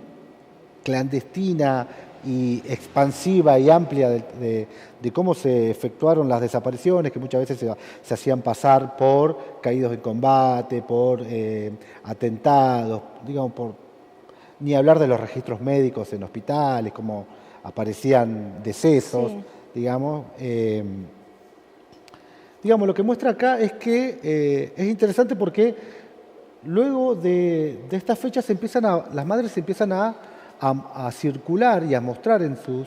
[SPEAKER 2] clandestina y expansiva y amplia de cómo se efectuaron las desapariciones, que muchas veces se hacían pasar por caídos en combate, por atentados, digamos, ni hablar de los registros médicos en hospitales, cómo aparecían decesos,
[SPEAKER 1] Sí.
[SPEAKER 2] digamos. Digamos, lo que muestra acá es que es interesante porque luego de estas fechas las madres empiezan a circular y a mostrar en sus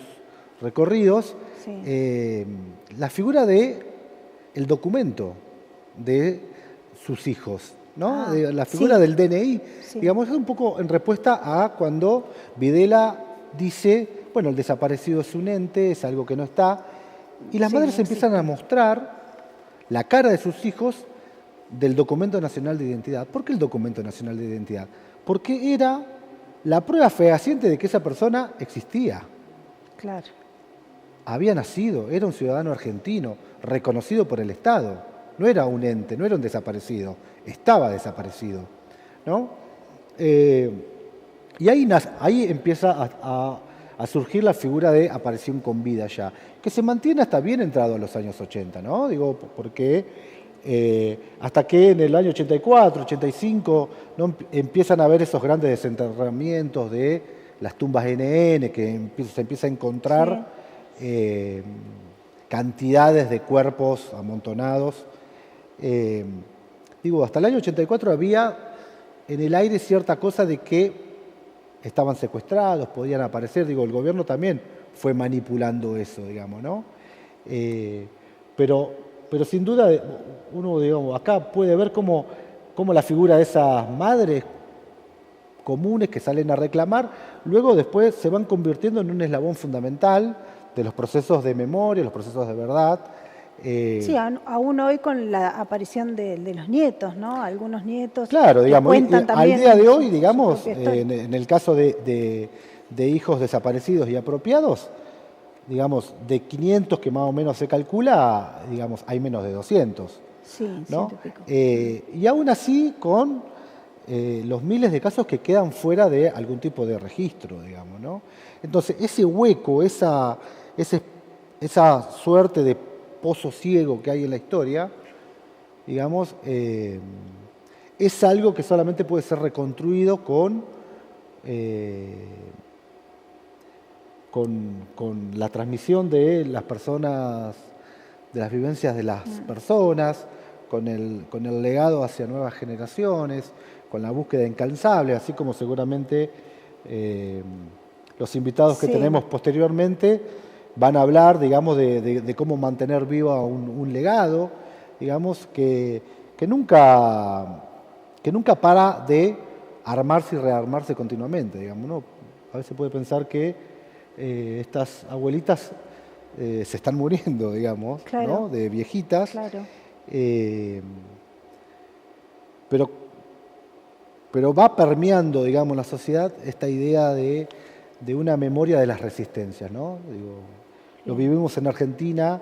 [SPEAKER 2] recorridos
[SPEAKER 1] Sí.
[SPEAKER 2] la figura del documento de sus hijos, ¿no? La figura
[SPEAKER 1] sí.
[SPEAKER 2] del DNI.
[SPEAKER 1] Sí.
[SPEAKER 2] Digamos, es un poco en respuesta a cuando Videla dice, bueno, el desaparecido es un ente, es algo que no está, y las
[SPEAKER 1] Sí,
[SPEAKER 2] madres
[SPEAKER 1] no
[SPEAKER 2] empiezan a mostrar la cara de sus hijos del documento nacional de identidad. ¿Por qué el documento nacional de identidad? Porque era la prueba fehaciente de que esa persona existía.
[SPEAKER 1] Claro.
[SPEAKER 2] Había nacido, era un ciudadano argentino, reconocido por el Estado. No era un ente, no era un desaparecido, estaba desaparecido, ¿no? Y ahí empieza a surgir la figura de aparición con vida ya, que se mantiene hasta bien entrado a los años 80, ¿no? Digo, porque hasta que en el año 84, 85, ¿no? Empiezan a haber esos grandes desenterramientos de las tumbas NN, que se empieza a encontrar cantidades de cuerpos amontonados. Digo, hasta el año 84 había en el aire cierta cosa de que estaban secuestrados, podían aparecer. Digo, el gobierno también fue manipulando eso, digamos, ¿no? Pero sin duda, uno, digamos, acá puede ver cómo la figura de esas madres comunes que salen a reclamar, luego después se van convirtiendo en un eslabón fundamental de los procesos de memoria, los procesos de verdad.
[SPEAKER 1] Sí, aún hoy con la aparición de los nietos, ¿no? Algunos nietos.
[SPEAKER 2] Claro, digamos,
[SPEAKER 1] cuentan también
[SPEAKER 2] al día de hoy,
[SPEAKER 1] su
[SPEAKER 2] digamos,
[SPEAKER 1] propia historia.
[SPEAKER 2] en el caso de hijos desaparecidos y apropiados, digamos, de 500 que más o menos se calcula, digamos, hay menos de 200.
[SPEAKER 1] Sí,
[SPEAKER 2] ¿no?
[SPEAKER 1] 100 y pico.
[SPEAKER 2] Y aún así con los miles de casos que quedan fuera de algún tipo de registro, digamos, ¿no? Entonces, ese hueco, esa suerte de pozo ciego que hay en la historia, digamos, es algo que solamente puede ser reconstruido con la transmisión de las personas, de las vivencias de las personas, con el legado hacia nuevas generaciones, con la búsqueda incansable, así como seguramente los invitados que tenemos posteriormente van a hablar, digamos, de cómo mantener viva un legado, digamos, que nunca para de armarse y rearmarse continuamente, digamos, ¿no? A veces puede pensar que estas abuelitas se están muriendo, digamos,
[SPEAKER 1] Claro.
[SPEAKER 2] ¿no? De viejitas.
[SPEAKER 1] Claro.
[SPEAKER 2] Pero va permeando, digamos, la sociedad esta idea de una memoria de las resistencias, ¿no? Digo, lo vivimos en Argentina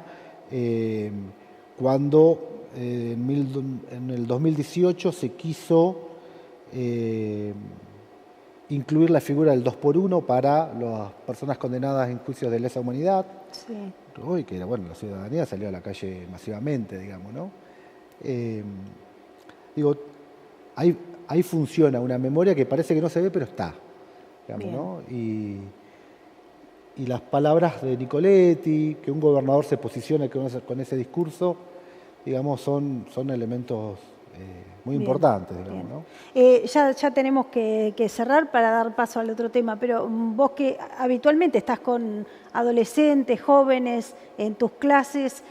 [SPEAKER 2] cuando en el 2018 se quiso incluir la figura del 2x1 para las personas condenadas en juicios de lesa humanidad.
[SPEAKER 1] Sí.
[SPEAKER 2] Uy, que bueno, la ciudadanía salió a la calle masivamente, digamos, ¿no? Digo, ahí funciona una memoria que parece que no se ve, pero está, digamos, ¿no? Y las palabras de Nicoletti, que un gobernador se posicione con ese discurso, digamos, son elementos muy importantes, digamos, ¿no?
[SPEAKER 1] Ya tenemos que cerrar para dar paso al otro tema, pero vos que habitualmente estás con adolescentes, jóvenes, en tus clases,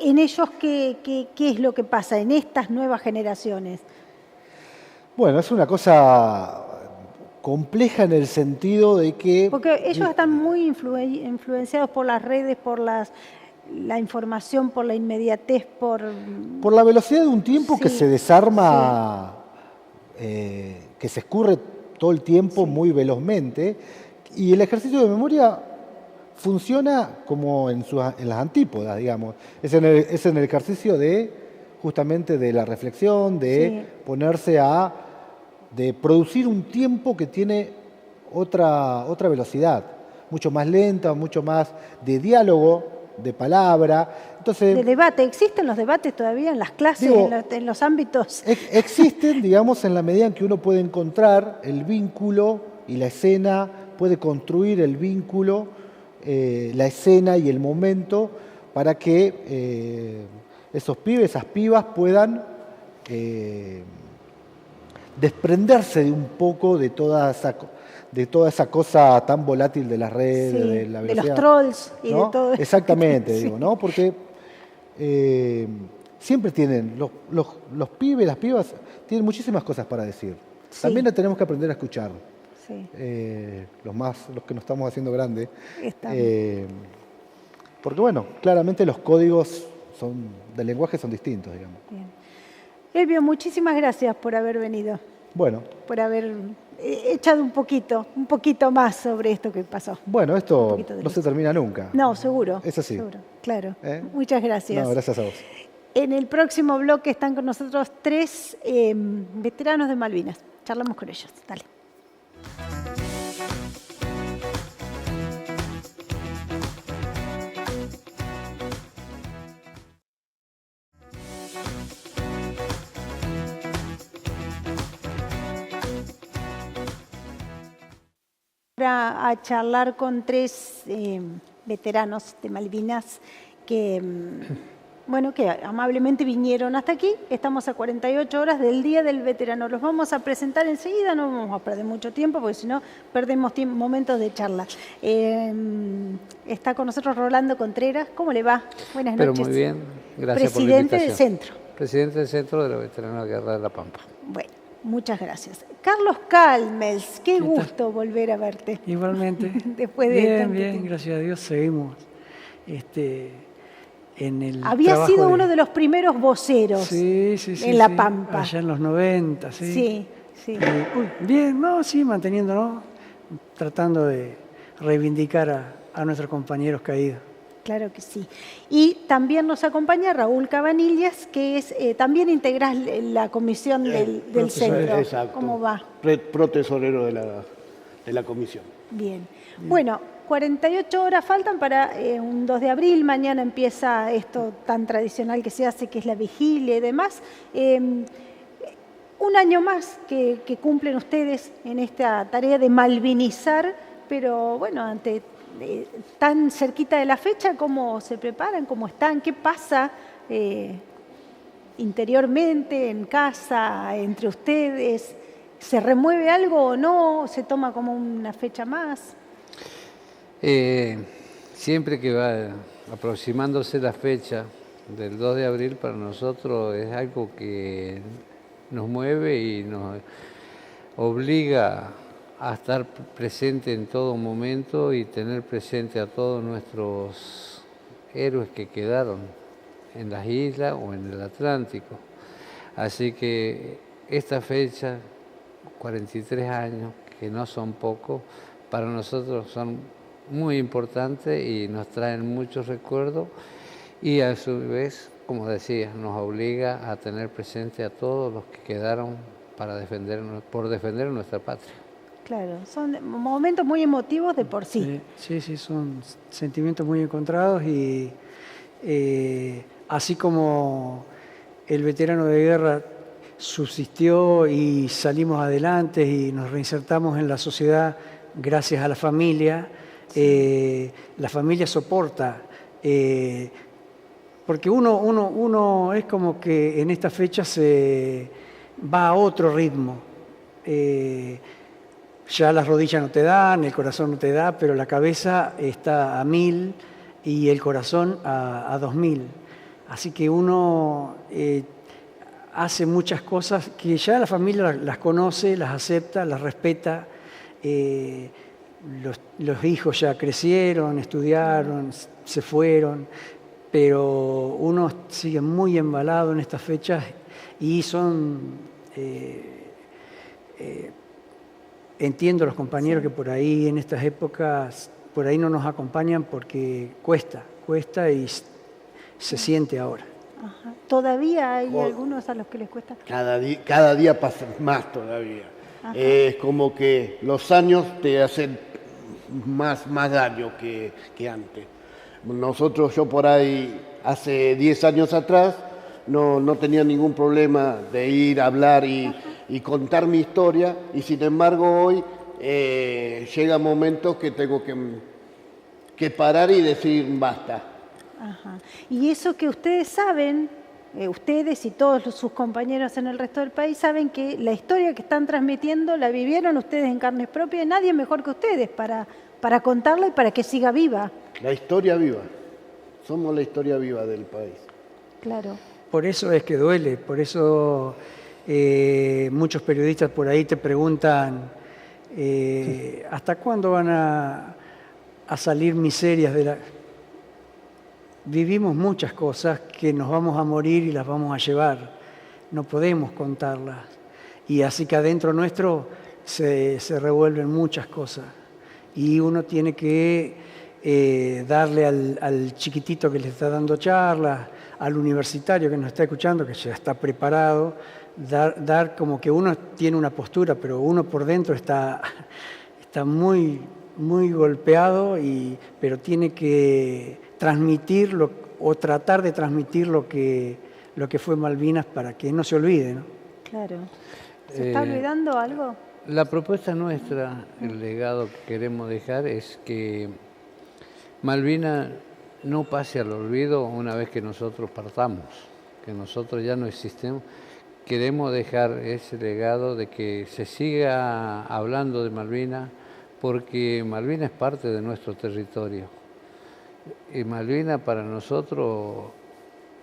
[SPEAKER 1] en ellos, ¿qué es lo que pasa en estas nuevas generaciones?
[SPEAKER 2] Bueno, es una cosa compleja en el sentido de que...
[SPEAKER 1] Porque ellos están muy influenciados por las redes, por la información, por la inmediatez, por
[SPEAKER 2] la velocidad de un tiempo que
[SPEAKER 1] Sí,
[SPEAKER 2] se desarma, que se escurre todo el tiempo muy velozmente, y el ejercicio de memoria funciona como en las antípodas, digamos. Es en el ejercicio justamente de la reflexión, de ponerse de producir un tiempo que tiene otra velocidad, mucho más lenta, mucho más de diálogo, de palabra. Entonces,
[SPEAKER 1] de debate. ¿Existen los debates todavía en las clases, en los ámbitos?
[SPEAKER 2] Existen, digamos, en la medida en que uno puede encontrar el vínculo y la escena, puede construir el vínculo, la escena y el momento para que esos pibes, esas pibas puedan desprenderse de un poco de toda esa cosa tan volátil de las redes, de la velocidad,
[SPEAKER 1] de los trolls y
[SPEAKER 2] ¿no?
[SPEAKER 1] de todo eso.
[SPEAKER 2] Exactamente, digo, ¿no? Porque siempre tienen, los pibes, las pibas, tienen muchísimas cosas para decir.
[SPEAKER 1] Sí.
[SPEAKER 2] También la tenemos que aprender a escuchar.
[SPEAKER 1] Sí.
[SPEAKER 2] Los que nos estamos haciendo grandes. Porque bueno, claramente los códigos del lenguaje son distintos, digamos.
[SPEAKER 1] Bien. Elvio, muchísimas gracias por haber venido.
[SPEAKER 2] Bueno.
[SPEAKER 1] Por haber echado un poquito más sobre esto que pasó.
[SPEAKER 2] Bueno, esto no se termina nunca.
[SPEAKER 1] No, seguro.
[SPEAKER 2] Es así.
[SPEAKER 1] Seguro, claro. Muchas gracias.
[SPEAKER 2] No, gracias a vos.
[SPEAKER 1] En el próximo bloque están con nosotros 3 veteranos de Malvinas. Charlamos con ellos. Dale. A charlar con 3 veteranos de Malvinas que amablemente vinieron hasta aquí. Estamos a 48 horas del Día del Veterano. Los vamos a presentar enseguida, no vamos a perder mucho tiempo porque si no perdemos momentos de charla. Está con nosotros Rolando Contreras. ¿Cómo le va? Buenas noches.
[SPEAKER 11] Pero muy bien, gracias por la
[SPEAKER 1] Presidente
[SPEAKER 11] invitación.
[SPEAKER 1] del centro.
[SPEAKER 11] Presidente del Centro de los Veteranos de Guerra de La Pampa.
[SPEAKER 1] Bueno, muchas gracias. Carlos Calmels, qué gusto volver a verte.
[SPEAKER 12] Igualmente.
[SPEAKER 1] Después de tanto
[SPEAKER 12] bien,
[SPEAKER 1] tiempo.
[SPEAKER 12] gracias a Dios seguimos en el
[SPEAKER 1] Había
[SPEAKER 12] trabajo
[SPEAKER 1] sido uno de los primeros voceros en La Pampa.
[SPEAKER 12] Allá en los 90, sí.
[SPEAKER 1] Sí.
[SPEAKER 12] Bien, manteniéndonos, tratando de reivindicar a nuestros compañeros caídos.
[SPEAKER 1] Claro que sí. Y también nos acompaña Raúl Cabanillas, que es también integrás la comisión del centro.
[SPEAKER 13] Exacto.
[SPEAKER 1] ¿Cómo va?
[SPEAKER 13] Protesorero de la comisión.
[SPEAKER 1] Bien. Bueno, 48 horas faltan para un 2 de abril. Mañana empieza esto tan tradicional que se hace, que es la vigilia y demás. Un año más que cumplen ustedes en esta tarea de malvinizar, pero bueno, ante tan cerquita de la fecha, ¿cómo se preparan? ¿Cómo están? ¿Qué pasa interiormente, en casa, entre ustedes? ¿Se remueve algo o no? ¿Se toma como una fecha más?
[SPEAKER 11] Siempre que va aproximándose la fecha del 2 de abril, para nosotros es algo que nos mueve y nos obliga a estar presente en todo momento y tener presente a todos nuestros héroes que quedaron en las islas o en el Atlántico. Así que esta fecha, 43 años, que no son pocos, para nosotros son muy importantes y nos traen muchos recuerdos y a su vez, como decía, nos obliga a tener presente a todos los que quedaron por defender nuestra patria.
[SPEAKER 1] Claro, son momentos muy emotivos de por sí.
[SPEAKER 12] Sí, son sentimientos muy encontrados y así como el veterano de guerra subsistió y salimos adelante y nos reinsertamos en la sociedad gracias a la familia soporta, porque uno es como que en esta fecha se va a otro ritmo. Ya las rodillas no te dan, el corazón no te da, pero la cabeza está a 1000 y el corazón a 2000. Así que uno hace muchas cosas que ya la familia las conoce, las acepta, las respeta. Los hijos ya crecieron, estudiaron, se fueron, pero uno sigue muy embalado en estas fechas y entiendo a los compañeros que por ahí en estas épocas, por ahí no nos acompañan porque cuesta y se siente ahora.
[SPEAKER 1] Ajá. ¿Todavía hay algunos a los que les cuesta?
[SPEAKER 13] Cada día pasa más todavía. Es como que los años te hacen más daño que antes. Yo por ahí, hace 10 años atrás, no tenía ningún problema de ir a hablar y contar mi historia, y sin embargo hoy llega momentos que tengo que parar y decir basta.
[SPEAKER 1] Ajá. Y eso que ustedes saben, ustedes y todos sus compañeros en el resto del país saben que la historia que están transmitiendo la vivieron ustedes en carnes propias, y nadie mejor que ustedes para contarla y para que siga viva.
[SPEAKER 13] La historia viva. Somos la historia viva del país.
[SPEAKER 1] Claro.
[SPEAKER 12] Por eso es que duele, por eso muchos periodistas por ahí te preguntan ¿hasta cuándo van a salir miserias de la...? Vivimos muchas cosas que nos vamos a morir y las vamos a llevar. No podemos contarlas. Y así que adentro nuestro se revuelven muchas cosas. Y uno tiene que darle al chiquitito que le está dando charlas, al universitario que nos está escuchando, que ya está preparado, dar como que uno tiene una postura, pero uno por dentro está muy, muy golpeado, pero tiene que transmitir o tratar de transmitir lo que fue Malvinas para que no se olvide, ¿no?
[SPEAKER 1] Claro. ¿Se está olvidando algo?
[SPEAKER 11] La propuesta nuestra, el legado que queremos dejar es que Malvinas no pase al olvido una vez que nosotros partamos, que nosotros ya no existemos. Queremos dejar ese legado de que se siga hablando de Malvinas, porque Malvinas es parte de nuestro territorio. Y Malvinas para nosotros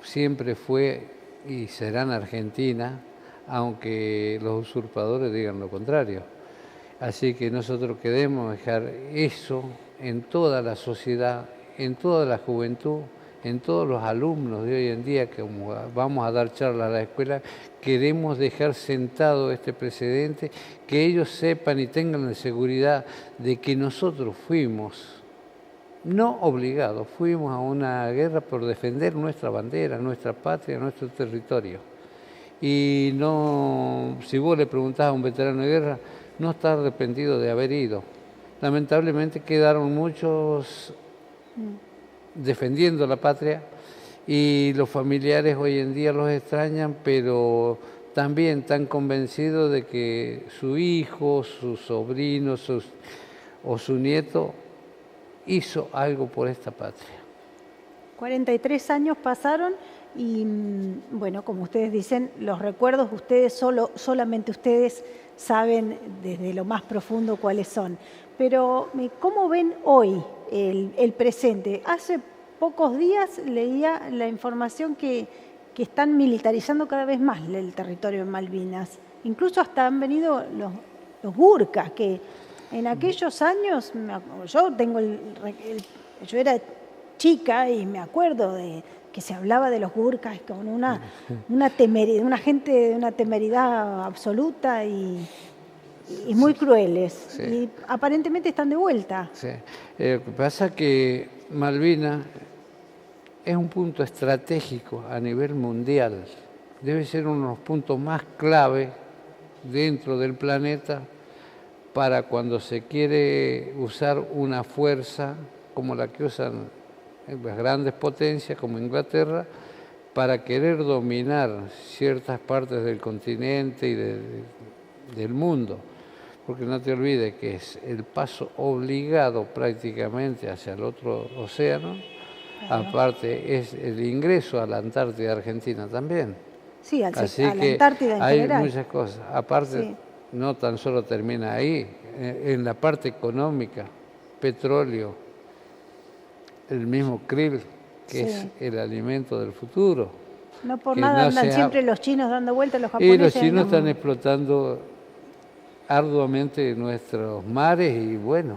[SPEAKER 11] siempre fue y será en Argentina, aunque los usurpadores digan lo contrario. Así que nosotros queremos dejar eso en toda la sociedad, en toda la juventud, en todos los alumnos de hoy en día, que como vamos a dar charlas a la escuela, queremos dejar sentado este precedente, que ellos sepan y tengan la seguridad de que nosotros fuimos, no obligados, fuimos a una guerra por defender nuestra bandera, nuestra patria, nuestro territorio. Y no, si vos le preguntás a un veterano de guerra, no está arrepentido de haber ido. Lamentablemente quedaron muchos defendiendo la patria y los familiares hoy en día los extrañan, pero también están convencidos de que su hijo, su sobrino o su nieto hizo algo por esta patria.
[SPEAKER 1] 43 años pasaron y, bueno, como ustedes dicen, los recuerdos ustedes, solamente ustedes saben desde lo más profundo cuáles son. Pero, ¿cómo ven hoy el presente? Hace pocos días leía la información que están militarizando cada vez más el territorio de Malvinas. Incluso hasta han venido los gurkas, que en aquellos años, yo era chica y me acuerdo de que se hablaba de los gurkas con una gente de una temeridad absoluta y muy crueles. Sí. Y aparentemente están de vuelta.
[SPEAKER 11] Sí. Lo que pasa es que Malvinas es un punto estratégico a nivel mundial. Debe ser uno de los puntos más clave dentro del planeta para cuando se quiere usar una fuerza como la que usan las grandes potencias como Inglaterra para querer dominar ciertas partes del continente y del mundo. Porque no te olvides que es el paso obligado prácticamente hacia el otro océano. Claro. Aparte es el ingreso a la Antártida Argentina también.
[SPEAKER 1] Sí, a la Antártida en general.
[SPEAKER 11] Hay muchas cosas. Aparte, sí, no tan solo termina ahí, en la parte económica, petróleo, el mismo krill que es el alimento del futuro.
[SPEAKER 1] No por
[SPEAKER 11] que
[SPEAKER 1] nada
[SPEAKER 11] no
[SPEAKER 1] andan
[SPEAKER 11] sea-
[SPEAKER 1] siempre los chinos dando vueltas, los
[SPEAKER 11] Y
[SPEAKER 1] japoneses.
[SPEAKER 11] los chinos
[SPEAKER 1] ¿no?
[SPEAKER 11] están explotando arduamente nuestros mares y bueno,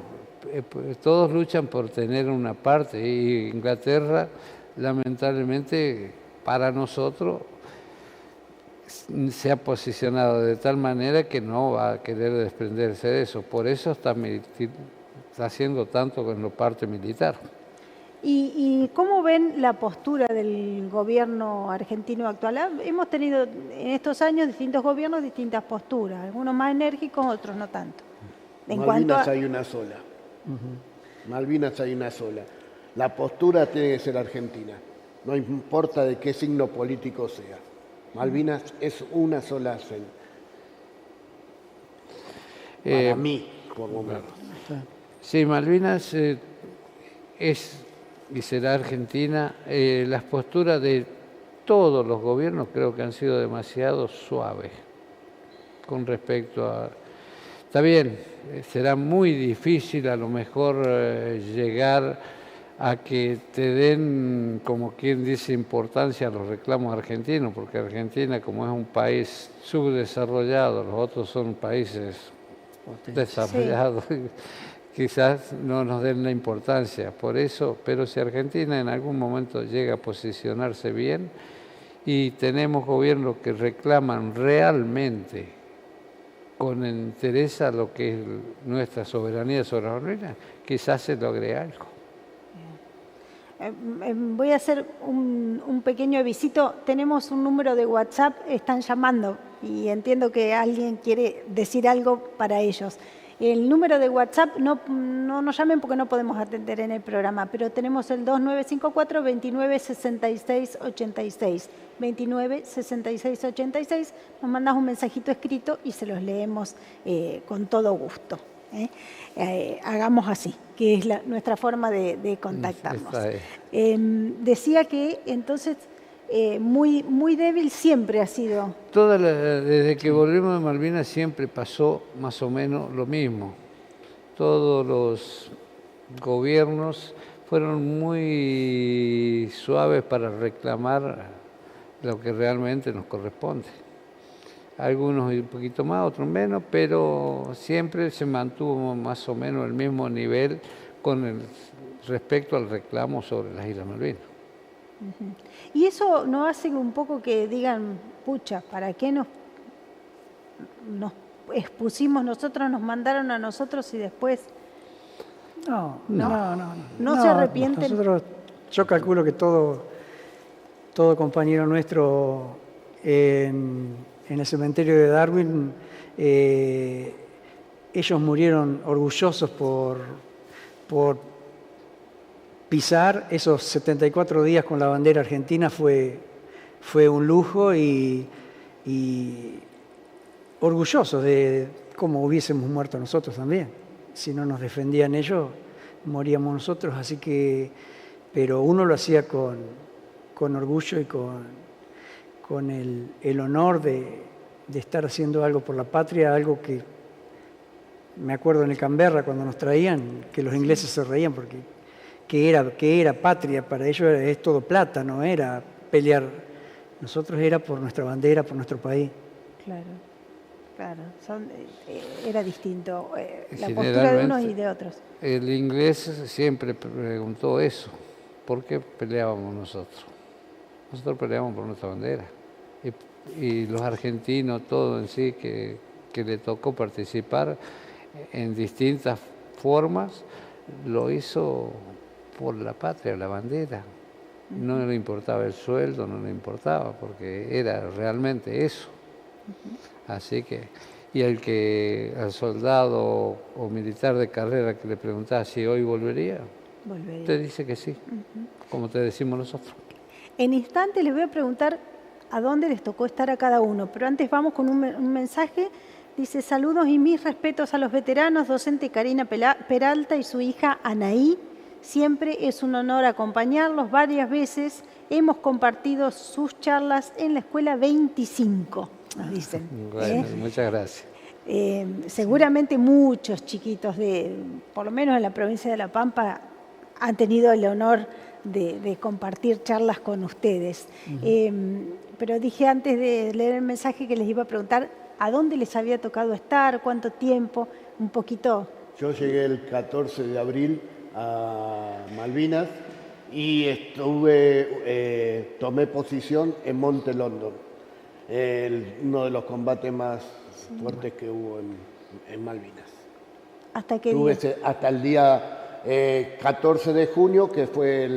[SPEAKER 11] todos luchan por tener una parte. Y Inglaterra, lamentablemente, para nosotros, se ha posicionado de tal manera que no va a querer desprenderse de eso. Por eso está haciendo tanto con la parte militar.
[SPEAKER 1] ¿Y cómo ven la postura del gobierno argentino actual? Hemos tenido en estos años distintos gobiernos, distintas posturas, algunos más enérgicos, otros no tanto.
[SPEAKER 13] Malvinas hay una sola. Malvinas hay una sola. La postura tiene que ser argentina, no importa de qué signo político sea. Malvinas es una sola para mí, por lo menos.
[SPEAKER 11] Sí, Malvinas es y será Argentina. Las posturas de todos los gobiernos creo que han sido demasiado suaves con respecto a... Está bien, será muy difícil a lo mejor llegar a que te den, como quien dice, importancia a los reclamos argentinos, porque Argentina, como es un país subdesarrollado, los otros son países desarrollados, sí. Quizás no nos den la importancia por eso, pero si Argentina en algún momento llega a posicionarse bien y tenemos gobiernos que reclaman realmente con interés a lo que es nuestra soberanía sobre la Malvinas, quizás se logre algo.
[SPEAKER 1] Voy a hacer un pequeño avisito. Tenemos un número de WhatsApp, están llamando y entiendo que alguien quiere decir algo para ellos. El número de WhatsApp, no nos llamen porque no podemos atender en el programa, pero tenemos el 2954 296686. 296686. Nos mandas un mensajito escrito y se los leemos con todo gusto. Hagamos así, que es nuestra forma de contactarnos. Decía que entonces muy débil siempre ha sido.
[SPEAKER 11] Desde que volvimos de Malvinas siempre pasó más o menos lo mismo. Todos los gobiernos fueron muy suaves para reclamar lo que realmente nos corresponde. Algunos un poquito más, otros menos, pero siempre se mantuvo más o menos el mismo nivel con respecto al reclamo sobre las Islas Malvinas.
[SPEAKER 1] Y eso no hace un poco que digan, pucha, ¿para qué nos expusimos nosotros, nos mandaron a nosotros y después...
[SPEAKER 12] No
[SPEAKER 1] se arrepienten.
[SPEAKER 12] Yo calculo que todo compañero nuestro en el cementerio de Darwin, ellos murieron orgullosos por pisar esos 74 días con la bandera argentina. Fue un lujo y orgullosos de cómo hubiésemos muerto nosotros también. Si no nos defendían ellos, moríamos nosotros. Así que, pero uno lo hacía con orgullo y con el honor de estar haciendo algo por la patria, algo que me acuerdo en el Canberra cuando nos traían, que los ingleses se reían porque que era patria, para ellos es todo plata, no era pelear. Nosotros era por nuestra bandera, por nuestro país.
[SPEAKER 1] Claro. Era distinto la postura de unos y de otros.
[SPEAKER 11] El inglés siempre preguntó eso, ¿por qué peleábamos nosotros? Nosotros peleábamos por nuestra bandera. Y los argentinos, todo en sí, que le tocó participar en distintas formas, lo hizo por la patria, la bandera. No le importaba el sueldo, no le importaba, porque era realmente eso. Así que, y al soldado o militar de carrera que le preguntaba si hoy volvería, te dice que sí, como te decimos nosotros.
[SPEAKER 1] En instantes les voy a preguntar a dónde les tocó estar a cada uno, pero antes vamos con un mensaje. Dice, saludos y mis respetos a los veteranos, docente Karina Peralta y su hija Anaí. Siempre es un honor acompañarlos. Varias veces hemos compartido sus charlas en la escuela 25, nos dicen.
[SPEAKER 11] Bueno, muchas gracias.
[SPEAKER 1] Seguramente muchos chiquitos por lo menos en la provincia de La Pampa, han tenido el honor de compartir charlas con ustedes. Pero dije antes de leer el mensaje que les iba a preguntar a dónde les había tocado estar, cuánto tiempo, un poquito.
[SPEAKER 13] Yo llegué el 14 de abril a Malvinas y tomé posición en Monte London, uno de los combates más fuertes que hubo en Malvinas.
[SPEAKER 1] ¿Hasta qué día?
[SPEAKER 13] Hasta el día 14 de junio, que fue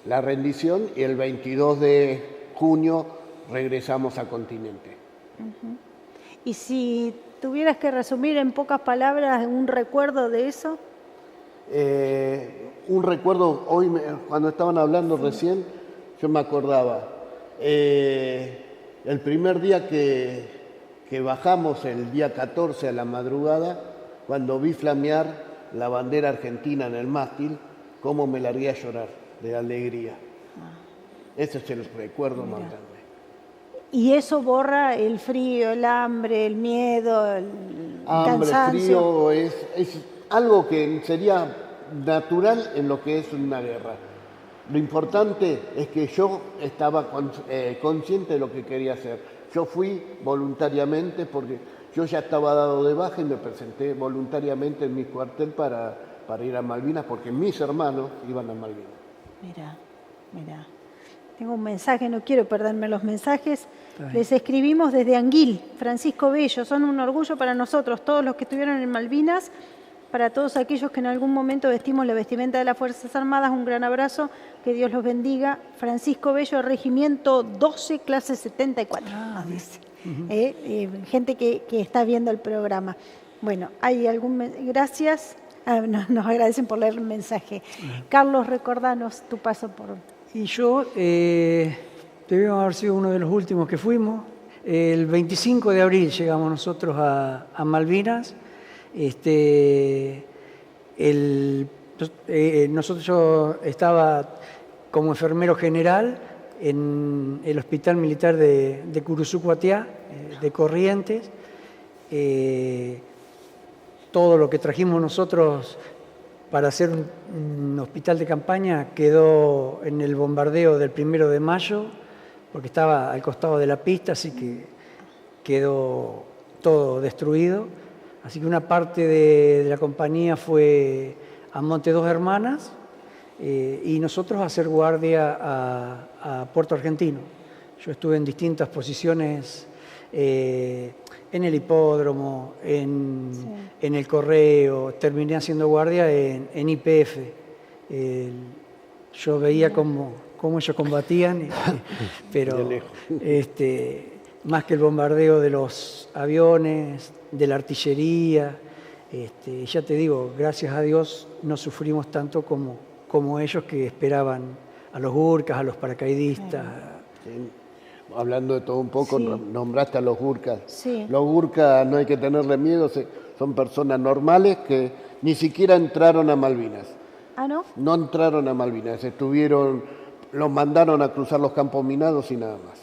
[SPEAKER 13] la rendición, y el 22 de junio regresamos a Continente.
[SPEAKER 1] Y si tuvieras que resumir en pocas palabras un recuerdo de eso.
[SPEAKER 13] Un recuerdo, hoy cuando estaban hablando recién, yo me acordaba, el primer día que bajamos, el día 14 a la madrugada, cuando vi flamear la bandera argentina en el mástil, cómo me largué a llorar de alegría. Ese es el recuerdo más grande.
[SPEAKER 1] Y eso borra el frío, el hambre, el miedo, el cansancio.
[SPEAKER 13] Frío es algo que sería natural en lo que es una guerra. Lo importante es que yo estaba consciente de lo que quería hacer. Yo fui voluntariamente porque yo ya estaba dado de baja y me presenté voluntariamente en mi cuartel para ir a Malvinas porque mis hermanos iban a Malvinas.
[SPEAKER 1] Mira. Tengo un mensaje, no quiero perderme los mensajes. Les escribimos desde Anguil, Francisco Bello. Son un orgullo para nosotros, todos los que estuvieron en Malvinas, para todos aquellos que en algún momento vestimos la vestimenta de las Fuerzas Armadas. Un gran abrazo, que Dios los bendiga. Francisco Bello, Regimiento 12, clase 74, nos dice. Gente que está viendo el programa. Bueno, ¿hay gracias? Nos agradecen por leer el mensaje. Carlos, recordanos tu paso por...
[SPEAKER 12] Y yo debíamos haber sido uno de los últimos que fuimos. El 25 de abril llegamos nosotros a Malvinas. Yo estaba como enfermero general en el Hospital Militar de Curuzú-Cuatiá, de Corrientes. Todo lo que trajimos nosotros para hacer un hospital de campaña quedó en el bombardeo del 1 de mayo, porque estaba al costado de la pista, así que quedó todo destruido. Así que una parte de la compañía fue a Monte Dos Hermanas y nosotros a hacer guardia a Puerto Argentino. Yo estuve en distintas posiciones en el hipódromo, en el correo, terminé haciendo guardia en YPF. Yo veía cómo ellos combatían, pero más que el bombardeo de los aviones, de la artillería, ya te digo, gracias a Dios no sufrimos tanto como ellos que esperaban a los gurkas, a los paracaidistas.
[SPEAKER 13] Sí. Hablando de todo un poco, nombraste a los gurkas.
[SPEAKER 1] Sí.
[SPEAKER 13] Los gurkas no hay que tenerle miedo, son personas normales que ni siquiera entraron a Malvinas.
[SPEAKER 1] ¿Ah, no?
[SPEAKER 13] No entraron a Malvinas, los mandaron a cruzar los campos minados y nada más.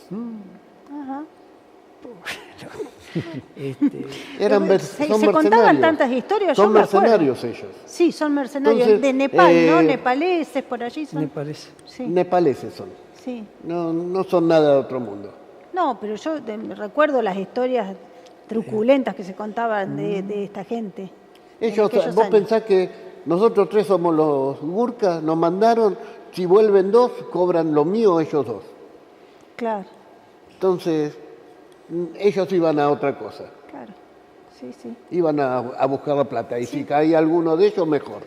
[SPEAKER 1] Ajá.
[SPEAKER 13] Son
[SPEAKER 1] contaban tantas historias.
[SPEAKER 13] Son mercenarios ellos.
[SPEAKER 1] Sí, son mercenarios.
[SPEAKER 13] Entonces,
[SPEAKER 1] de Nepal, ¿no? Nepaleses, por allí son.
[SPEAKER 13] Nepaleses son.
[SPEAKER 1] Sí.
[SPEAKER 13] No son nada de otro mundo.
[SPEAKER 1] No, pero yo recuerdo las historias truculentas que se contaban de esta gente.
[SPEAKER 13] Vos pensás que nosotros tres somos los gurkas, nos mandaron, si vuelven dos, cobran lo mío ellos dos.
[SPEAKER 1] Claro.
[SPEAKER 13] Entonces, ellos iban a otra cosa.
[SPEAKER 1] Claro, sí.
[SPEAKER 13] Iban a buscar la plata, y si caía alguno de ellos, mejor.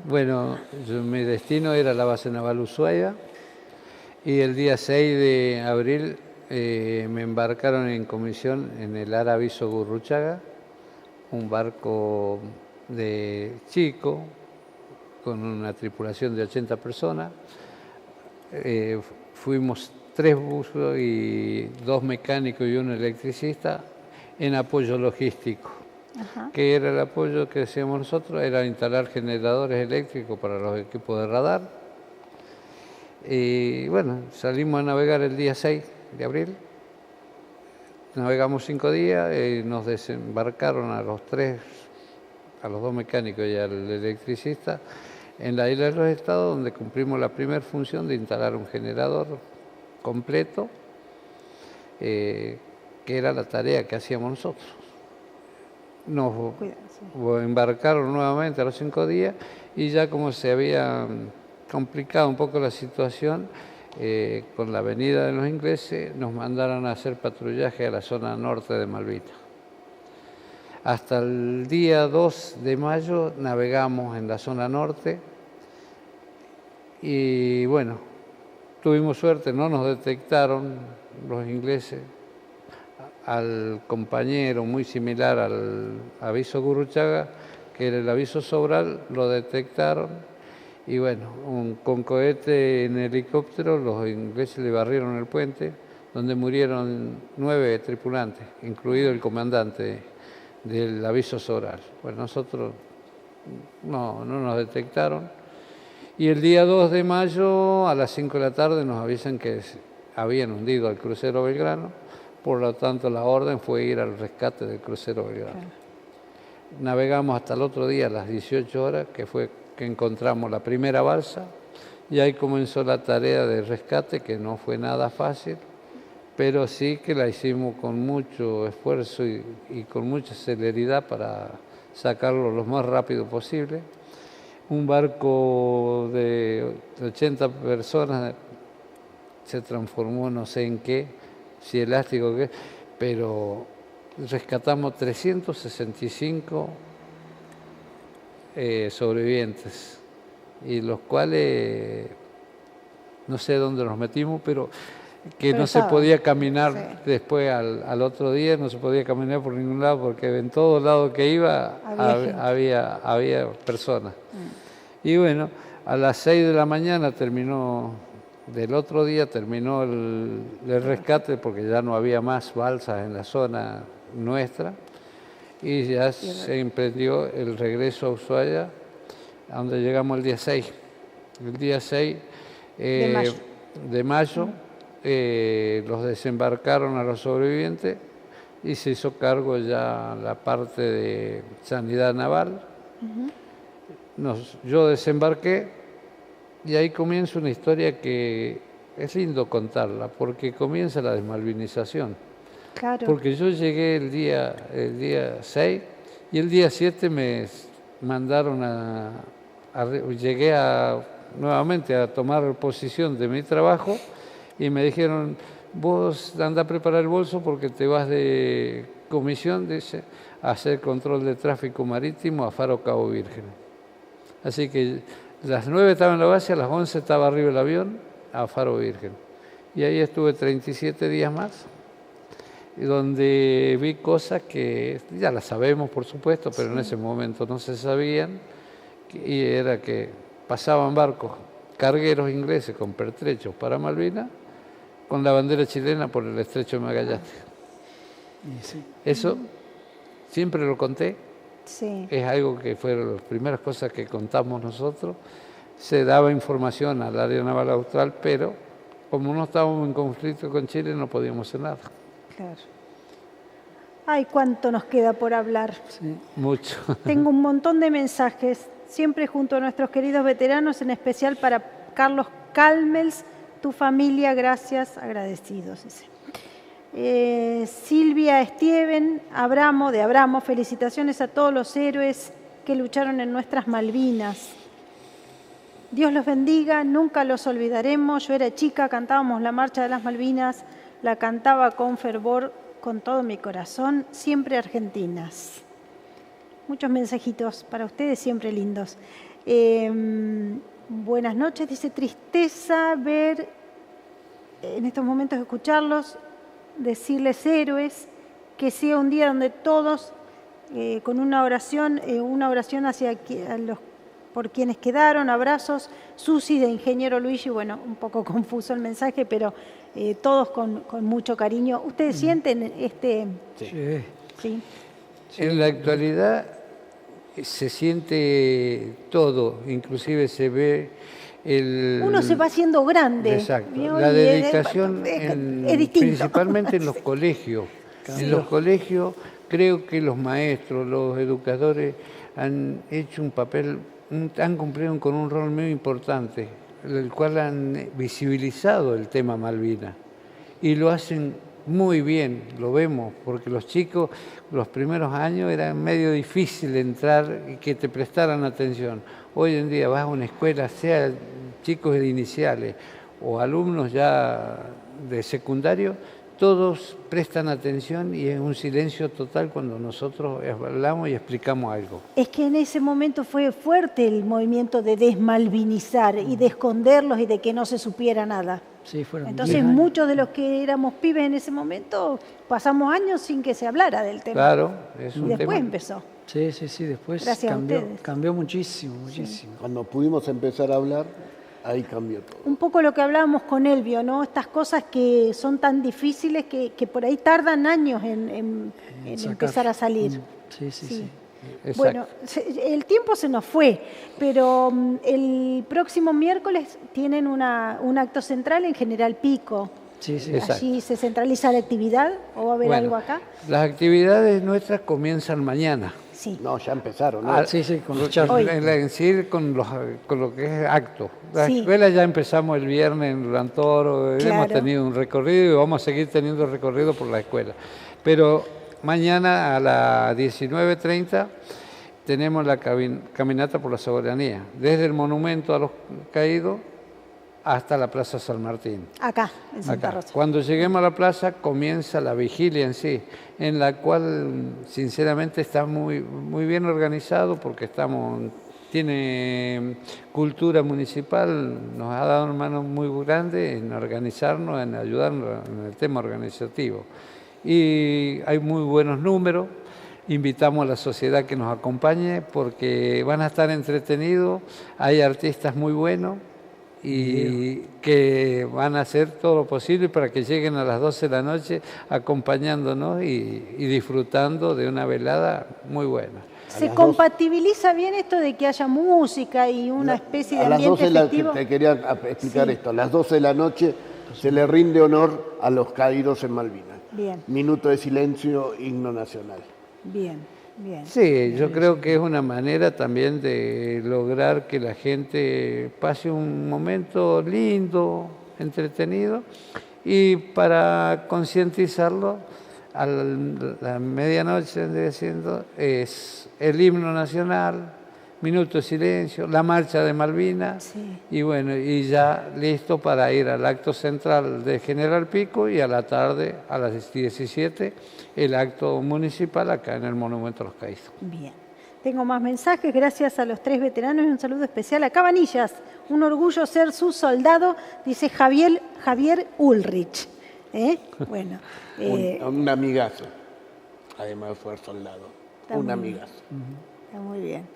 [SPEAKER 11] Bueno, mi destino era la base naval Ushuaia y el día 6 de abril me embarcaron en comisión en el Araviso Gurruchaga, un barco de chico con una tripulación de 80 personas. Fuimos 3 buzos y 2 mecánicos y un electricista en apoyo logístico.
[SPEAKER 1] Ajá.
[SPEAKER 11] Que era el apoyo que hacíamos nosotros, era instalar generadores eléctricos para los equipos de radar. Y bueno, salimos a navegar el día 6 de abril, navegamos 5 días y nos desembarcaron a los 3 a los dos mecánicos y al electricista, en la Isla de los Estados, donde cumplimos la primera función de instalar un generador completo, que era la tarea que hacíamos nosotros. Nos embarcaron nuevamente a los 5 días y ya como se había complicado un poco la situación, con la venida de los ingleses, nos mandaron a hacer patrullaje a la zona norte de Malvinas. Hasta el día 2 de mayo navegamos en la zona norte y bueno, tuvimos suerte, no nos detectaron los ingleses. Al compañero muy similar al aviso Gurruchaga, que era el aviso Sobral, lo detectaron y bueno, con cohete en helicóptero los ingleses le barrieron el puente, donde murieron 9 tripulantes, incluido el comandante del aviso Sobral. Pues nosotros no nos detectaron. Y el día 2 de mayo a las 5 de la tarde nos avisan que habían hundido al crucero Belgrano, por lo tanto la orden fue ir al rescate del crucero Belgrano. Claro. Navegamos hasta el otro día a las 18 horas, que fue que encontramos la primera balsa, y ahí comenzó la tarea de rescate, que no fue nada fácil, pero sí que la hicimos con mucho esfuerzo y con mucha celeridad para sacarlo lo más rápido posible. Un barco de 80 personas se transformó no sé en qué, si elástico qué, pero rescatamos 365 sobrevivientes, y los cuales no sé dónde nos metimos, pero no se podía caminar después al otro día, no se podía caminar por ningún lado, porque en todos lados que iba había personas. Y bueno, a las 6 de la mañana del otro día terminó el rescate, porque ya no había más balsas en la zona nuestra, y ya se emprendió el regreso a Ushuaia, a donde llegamos el día 6. El día 6 de mayo los desembarcaron a los sobrevivientes y se hizo cargo ya la parte de sanidad naval. Yo desembarqué y ahí comienza una historia que es lindo contarla, porque comienza la desmalvinización.
[SPEAKER 1] Claro.
[SPEAKER 11] Porque yo llegué el día 6 y el día 7 me mandaron llegué nuevamente a tomar posición de mi trabajo y me dijeron: vos anda a preparar el bolso porque te vas de comisión, dice, a hacer control de tráfico marítimo a Faro Cabo Virgen. Así que las 9 estaba en la base, a las 11 estaba arriba el avión a Faro Virgen. Y ahí estuve 37 días más, donde vi cosas que ya las sabemos, por supuesto, pero en ese momento no se sabían, y era que pasaban barcos cargueros ingleses con pertrechos para Malvinas con la bandera chilena por el estrecho de Magallanes. Eso siempre lo conté.
[SPEAKER 1] Sí.
[SPEAKER 11] Es algo que fueron las primeras cosas que contamos nosotros. Se daba información al área naval austral, pero como no estábamos en conflicto con Chile, no podíamos hacer nada.
[SPEAKER 1] Claro. Ay, cuánto nos queda por hablar.
[SPEAKER 11] Sí, mucho.
[SPEAKER 1] Tengo un montón de mensajes, siempre junto a nuestros queridos veteranos, en especial para Carlos Calmels, tu familia, gracias, agradecidos. Silvia Estieven, de Abramo, felicitaciones a todos los héroes que lucharon en nuestras Malvinas. Dios los bendiga, nunca los olvidaremos. Yo era chica, cantábamos la Marcha de las Malvinas, la cantaba con fervor, con todo mi corazón, siempre argentinas. Muchos mensajitos para ustedes, siempre lindos. Buenas noches, dice, tristeza ver en estos momentos escucharlos, decirles héroes, que sea un día donde todos, con una oración hacia por quienes quedaron, abrazos. Susi de Ingeniero Luigi, bueno, un poco confuso el mensaje, pero todos con mucho cariño. ¿Ustedes sienten
[SPEAKER 11] Sí.
[SPEAKER 1] Sí.
[SPEAKER 11] En la actualidad se siente todo, inclusive se ve
[SPEAKER 1] uno se va haciendo grande.
[SPEAKER 11] Exacto.
[SPEAKER 1] ¿Vio?
[SPEAKER 11] La dedicación
[SPEAKER 1] es distinto.
[SPEAKER 11] Principalmente en los colegios. En los colegios creo que los maestros, los educadores han hecho un papel, han cumplido con un rol muy importante, el cual han visibilizado el tema Malvinas y lo hacen muy bien, lo vemos, porque los chicos los primeros años era medio difícil entrar y que te prestaran atención. Hoy en día vas a una escuela, sea chicos de iniciales o alumnos ya de secundario, todos prestan atención y es un silencio total cuando nosotros hablamos y explicamos algo.
[SPEAKER 1] Es que en ese momento fue fuerte el movimiento de desmalvinizar y de esconderlos y de que no se supiera nada.
[SPEAKER 12] Sí, fueron
[SPEAKER 1] Entonces
[SPEAKER 12] 10 años.
[SPEAKER 1] muchos de los que éramos pibes en ese momento pasamos años sin que se hablara del tema.
[SPEAKER 11] Claro, es
[SPEAKER 1] Y
[SPEAKER 11] un
[SPEAKER 1] después
[SPEAKER 11] tema.
[SPEAKER 1] empezó.
[SPEAKER 12] Sí, sí, sí, después
[SPEAKER 1] Gracias a ustedes.
[SPEAKER 12] cambió muchísimo, muchísimo.
[SPEAKER 13] Cuando pudimos empezar a hablar, ahí cambió todo.
[SPEAKER 1] Un poco lo que hablábamos con Elvio, ¿no? Estas cosas que son tan difíciles que por ahí tardan años en
[SPEAKER 12] Sacar.
[SPEAKER 1] empezar a salir.
[SPEAKER 12] Sí, sí,
[SPEAKER 1] Sí.
[SPEAKER 12] sí.
[SPEAKER 1] Bueno, el tiempo se nos fue, pero el próximo miércoles tienen un acto central en General Pico.
[SPEAKER 12] Sí, sí.
[SPEAKER 1] ¿Allí se centraliza la actividad o va a haber
[SPEAKER 11] Bueno,
[SPEAKER 1] algo acá?
[SPEAKER 11] Las actividades nuestras comienzan mañana.
[SPEAKER 1] Sí.
[SPEAKER 13] No, ya empezaron, ¿no?
[SPEAKER 12] Sí, sí, con los
[SPEAKER 11] En
[SPEAKER 12] charlas.
[SPEAKER 11] con lo que es acto. La
[SPEAKER 1] Sí.
[SPEAKER 11] escuela ya empezamos el viernes en Durantoro, hemos
[SPEAKER 1] Claro.
[SPEAKER 11] tenido un recorrido y vamos a seguir teniendo recorrido por la escuela. Pero mañana a las 19:30 tenemos la caminata por la soberanía, desde el monumento a los caídos hasta la Plaza San Martín.
[SPEAKER 1] Acá, en Santa
[SPEAKER 11] Acá.
[SPEAKER 1] Rosa.
[SPEAKER 11] Cuando lleguemos a la plaza comienza la vigilia en sí, en la cual sinceramente está muy, muy bien organizado porque tiene cultura municipal, nos ha dado una mano muy grande en organizarnos, en ayudarnos en el tema organizativo. Y hay muy buenos números, invitamos a la sociedad que nos acompañe porque van a estar entretenidos, hay artistas muy buenos y que van a hacer todo lo posible para que lleguen a las 12 de la noche acompañándonos y disfrutando de una velada muy buena.
[SPEAKER 1] ¿Se compatibiliza bien esto de que haya música y una especie de
[SPEAKER 13] A las 12
[SPEAKER 1] ambiente festivo?
[SPEAKER 13] te quería explicar
[SPEAKER 1] Sí.
[SPEAKER 13] esto. A las 12 de la noche se le rinde honor a los caídos en Malvinas.
[SPEAKER 1] Bien,
[SPEAKER 13] Minuto de silencio, himno nacional.
[SPEAKER 1] bien, bien.
[SPEAKER 11] Sí, yo creo que es una manera también de lograr que la gente pase un momento lindo, entretenido, y para concientizarlo, a la medianoche diciendo, es el himno nacional, minuto de silencio, la marcha de Malvinas,
[SPEAKER 1] Sí.
[SPEAKER 11] y bueno, y ya listo para ir al acto central de General Pico y a la tarde, a las 17, el acto municipal acá en el Monumento a los Caídos.
[SPEAKER 1] Bien. Tengo más mensajes, gracias a los 3 veteranos y un saludo especial a Cabanillas. Un orgullo ser su soldado, dice Javier Ulrich. Bueno,
[SPEAKER 13] Un amigazo. Además fue soldado.
[SPEAKER 1] Está
[SPEAKER 13] Un
[SPEAKER 1] muy
[SPEAKER 13] amigazo.
[SPEAKER 1] está muy bien.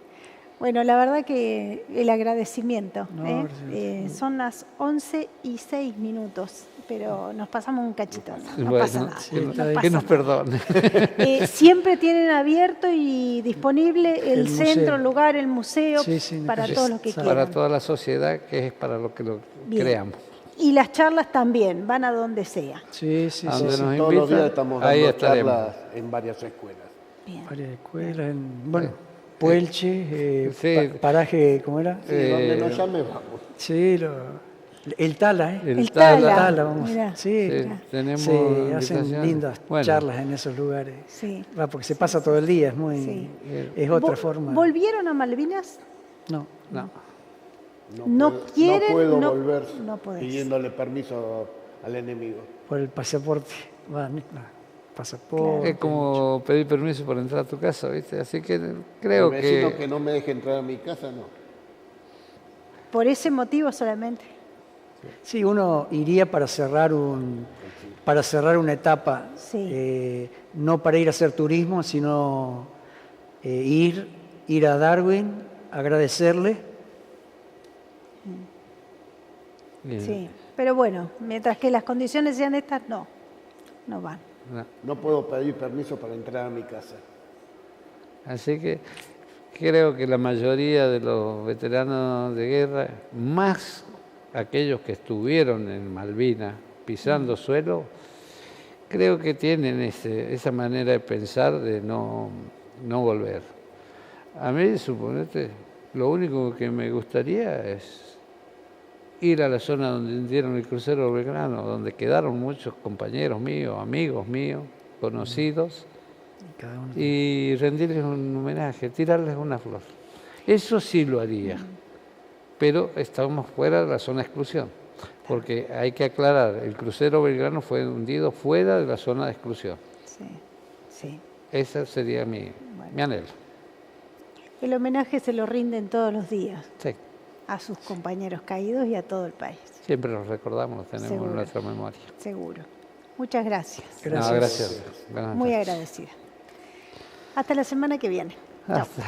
[SPEAKER 1] Bueno, la verdad que el agradecimiento.
[SPEAKER 12] No, gracias.
[SPEAKER 1] Son las 11:06, pero nos pasamos un cachito. No
[SPEAKER 11] Bueno,
[SPEAKER 1] pasa nada.
[SPEAKER 12] sí,
[SPEAKER 1] no
[SPEAKER 12] está bien.
[SPEAKER 1] pasa
[SPEAKER 11] que nos
[SPEAKER 1] nada.
[SPEAKER 11] perdone.
[SPEAKER 1] Siempre tienen abierto y disponible el
[SPEAKER 12] museo.
[SPEAKER 1] centro, el lugar, el museo,
[SPEAKER 12] Sí, sí, en
[SPEAKER 1] para
[SPEAKER 12] calle
[SPEAKER 1] todos los que
[SPEAKER 12] Sala.
[SPEAKER 1] quieran.
[SPEAKER 11] Para toda la sociedad, que es para lo que lo
[SPEAKER 1] Bien.
[SPEAKER 11] creamos.
[SPEAKER 1] Y las charlas también, van a donde sea.
[SPEAKER 12] Sí, sí,
[SPEAKER 11] ¿A
[SPEAKER 12] sí.
[SPEAKER 11] dónde
[SPEAKER 12] sí.
[SPEAKER 11] nos
[SPEAKER 13] Todos los
[SPEAKER 11] invitan?
[SPEAKER 13] días estamos
[SPEAKER 11] Ahí
[SPEAKER 13] dando
[SPEAKER 11] estaremos.
[SPEAKER 13] charlas en varias escuelas.
[SPEAKER 1] Bien.
[SPEAKER 12] Varias escuelas, bueno, Puelche,
[SPEAKER 11] Sí.
[SPEAKER 12] paraje, ¿cómo era?
[SPEAKER 13] Sí, donde nos llame vamos.
[SPEAKER 12] Sí, el Tala, ¿eh?
[SPEAKER 1] El Tala.
[SPEAKER 12] Tala, vamos.
[SPEAKER 1] Mirá.
[SPEAKER 12] Sí,
[SPEAKER 11] Sí, tenemos
[SPEAKER 12] se hacen
[SPEAKER 11] invitaciones.
[SPEAKER 12] lindas
[SPEAKER 11] Bueno.
[SPEAKER 12] charlas en esos lugares.
[SPEAKER 1] Sí.
[SPEAKER 12] Va, porque se pasa todo el día, es muy,
[SPEAKER 1] Sí.
[SPEAKER 12] es otra
[SPEAKER 1] Vo-
[SPEAKER 12] forma.
[SPEAKER 1] ¿Volvieron a Malvinas?
[SPEAKER 12] No,
[SPEAKER 11] No.
[SPEAKER 1] No quieren,
[SPEAKER 13] No puedo
[SPEAKER 1] no-
[SPEAKER 13] volver
[SPEAKER 1] no podés.
[SPEAKER 13] pidiéndole permiso al enemigo.
[SPEAKER 12] por el pasaporte. Va, no, pasaporte.
[SPEAKER 11] Es como pedir permiso para entrar a tu casa, ¿viste? Así que creo
[SPEAKER 13] El vecino
[SPEAKER 11] que
[SPEAKER 13] no me deje entrar a mi casa, no.
[SPEAKER 1] Por ese motivo solamente.
[SPEAKER 12] Sí, uno iría para cerrar una etapa,
[SPEAKER 1] Sí.
[SPEAKER 12] no para ir a hacer turismo, sino ir a Darwin, agradecerle.
[SPEAKER 1] Sí. Pero bueno, mientras que las condiciones sean estas, no van.
[SPEAKER 11] no.
[SPEAKER 13] No puedo pedir permiso para entrar a mi casa.
[SPEAKER 11] Así que creo que la mayoría de los veteranos de guerra, más aquellos que estuvieron en Malvinas pisando suelo, creo que tienen esa manera de pensar de no volver. A mí, suponete, lo único que me gustaría es ir a la zona donde hundieron el crucero Belgrano, donde quedaron muchos compañeros míos, amigos míos, conocidos, y rendirles un homenaje, tirarles una flor. Eso sí lo haría, pero estamos fuera de la zona de exclusión, porque hay que aclarar, el crucero Belgrano fue hundido fuera de la zona de exclusión.
[SPEAKER 1] Sí, sí.
[SPEAKER 11] Ese sería mi anhelo.
[SPEAKER 1] El homenaje se lo rinden todos los días.
[SPEAKER 11] Sí.
[SPEAKER 1] A sus compañeros caídos y a todo el país.
[SPEAKER 11] Siempre los recordamos, los tenemos
[SPEAKER 1] Seguro.
[SPEAKER 11] en nuestra memoria.
[SPEAKER 1] Seguro. Muchas gracias.
[SPEAKER 11] Gracias. No, gracias. Buenas
[SPEAKER 1] Muy
[SPEAKER 11] noches.
[SPEAKER 1] agradecida. Hasta la semana que viene. Chao.
[SPEAKER 11] Hasta.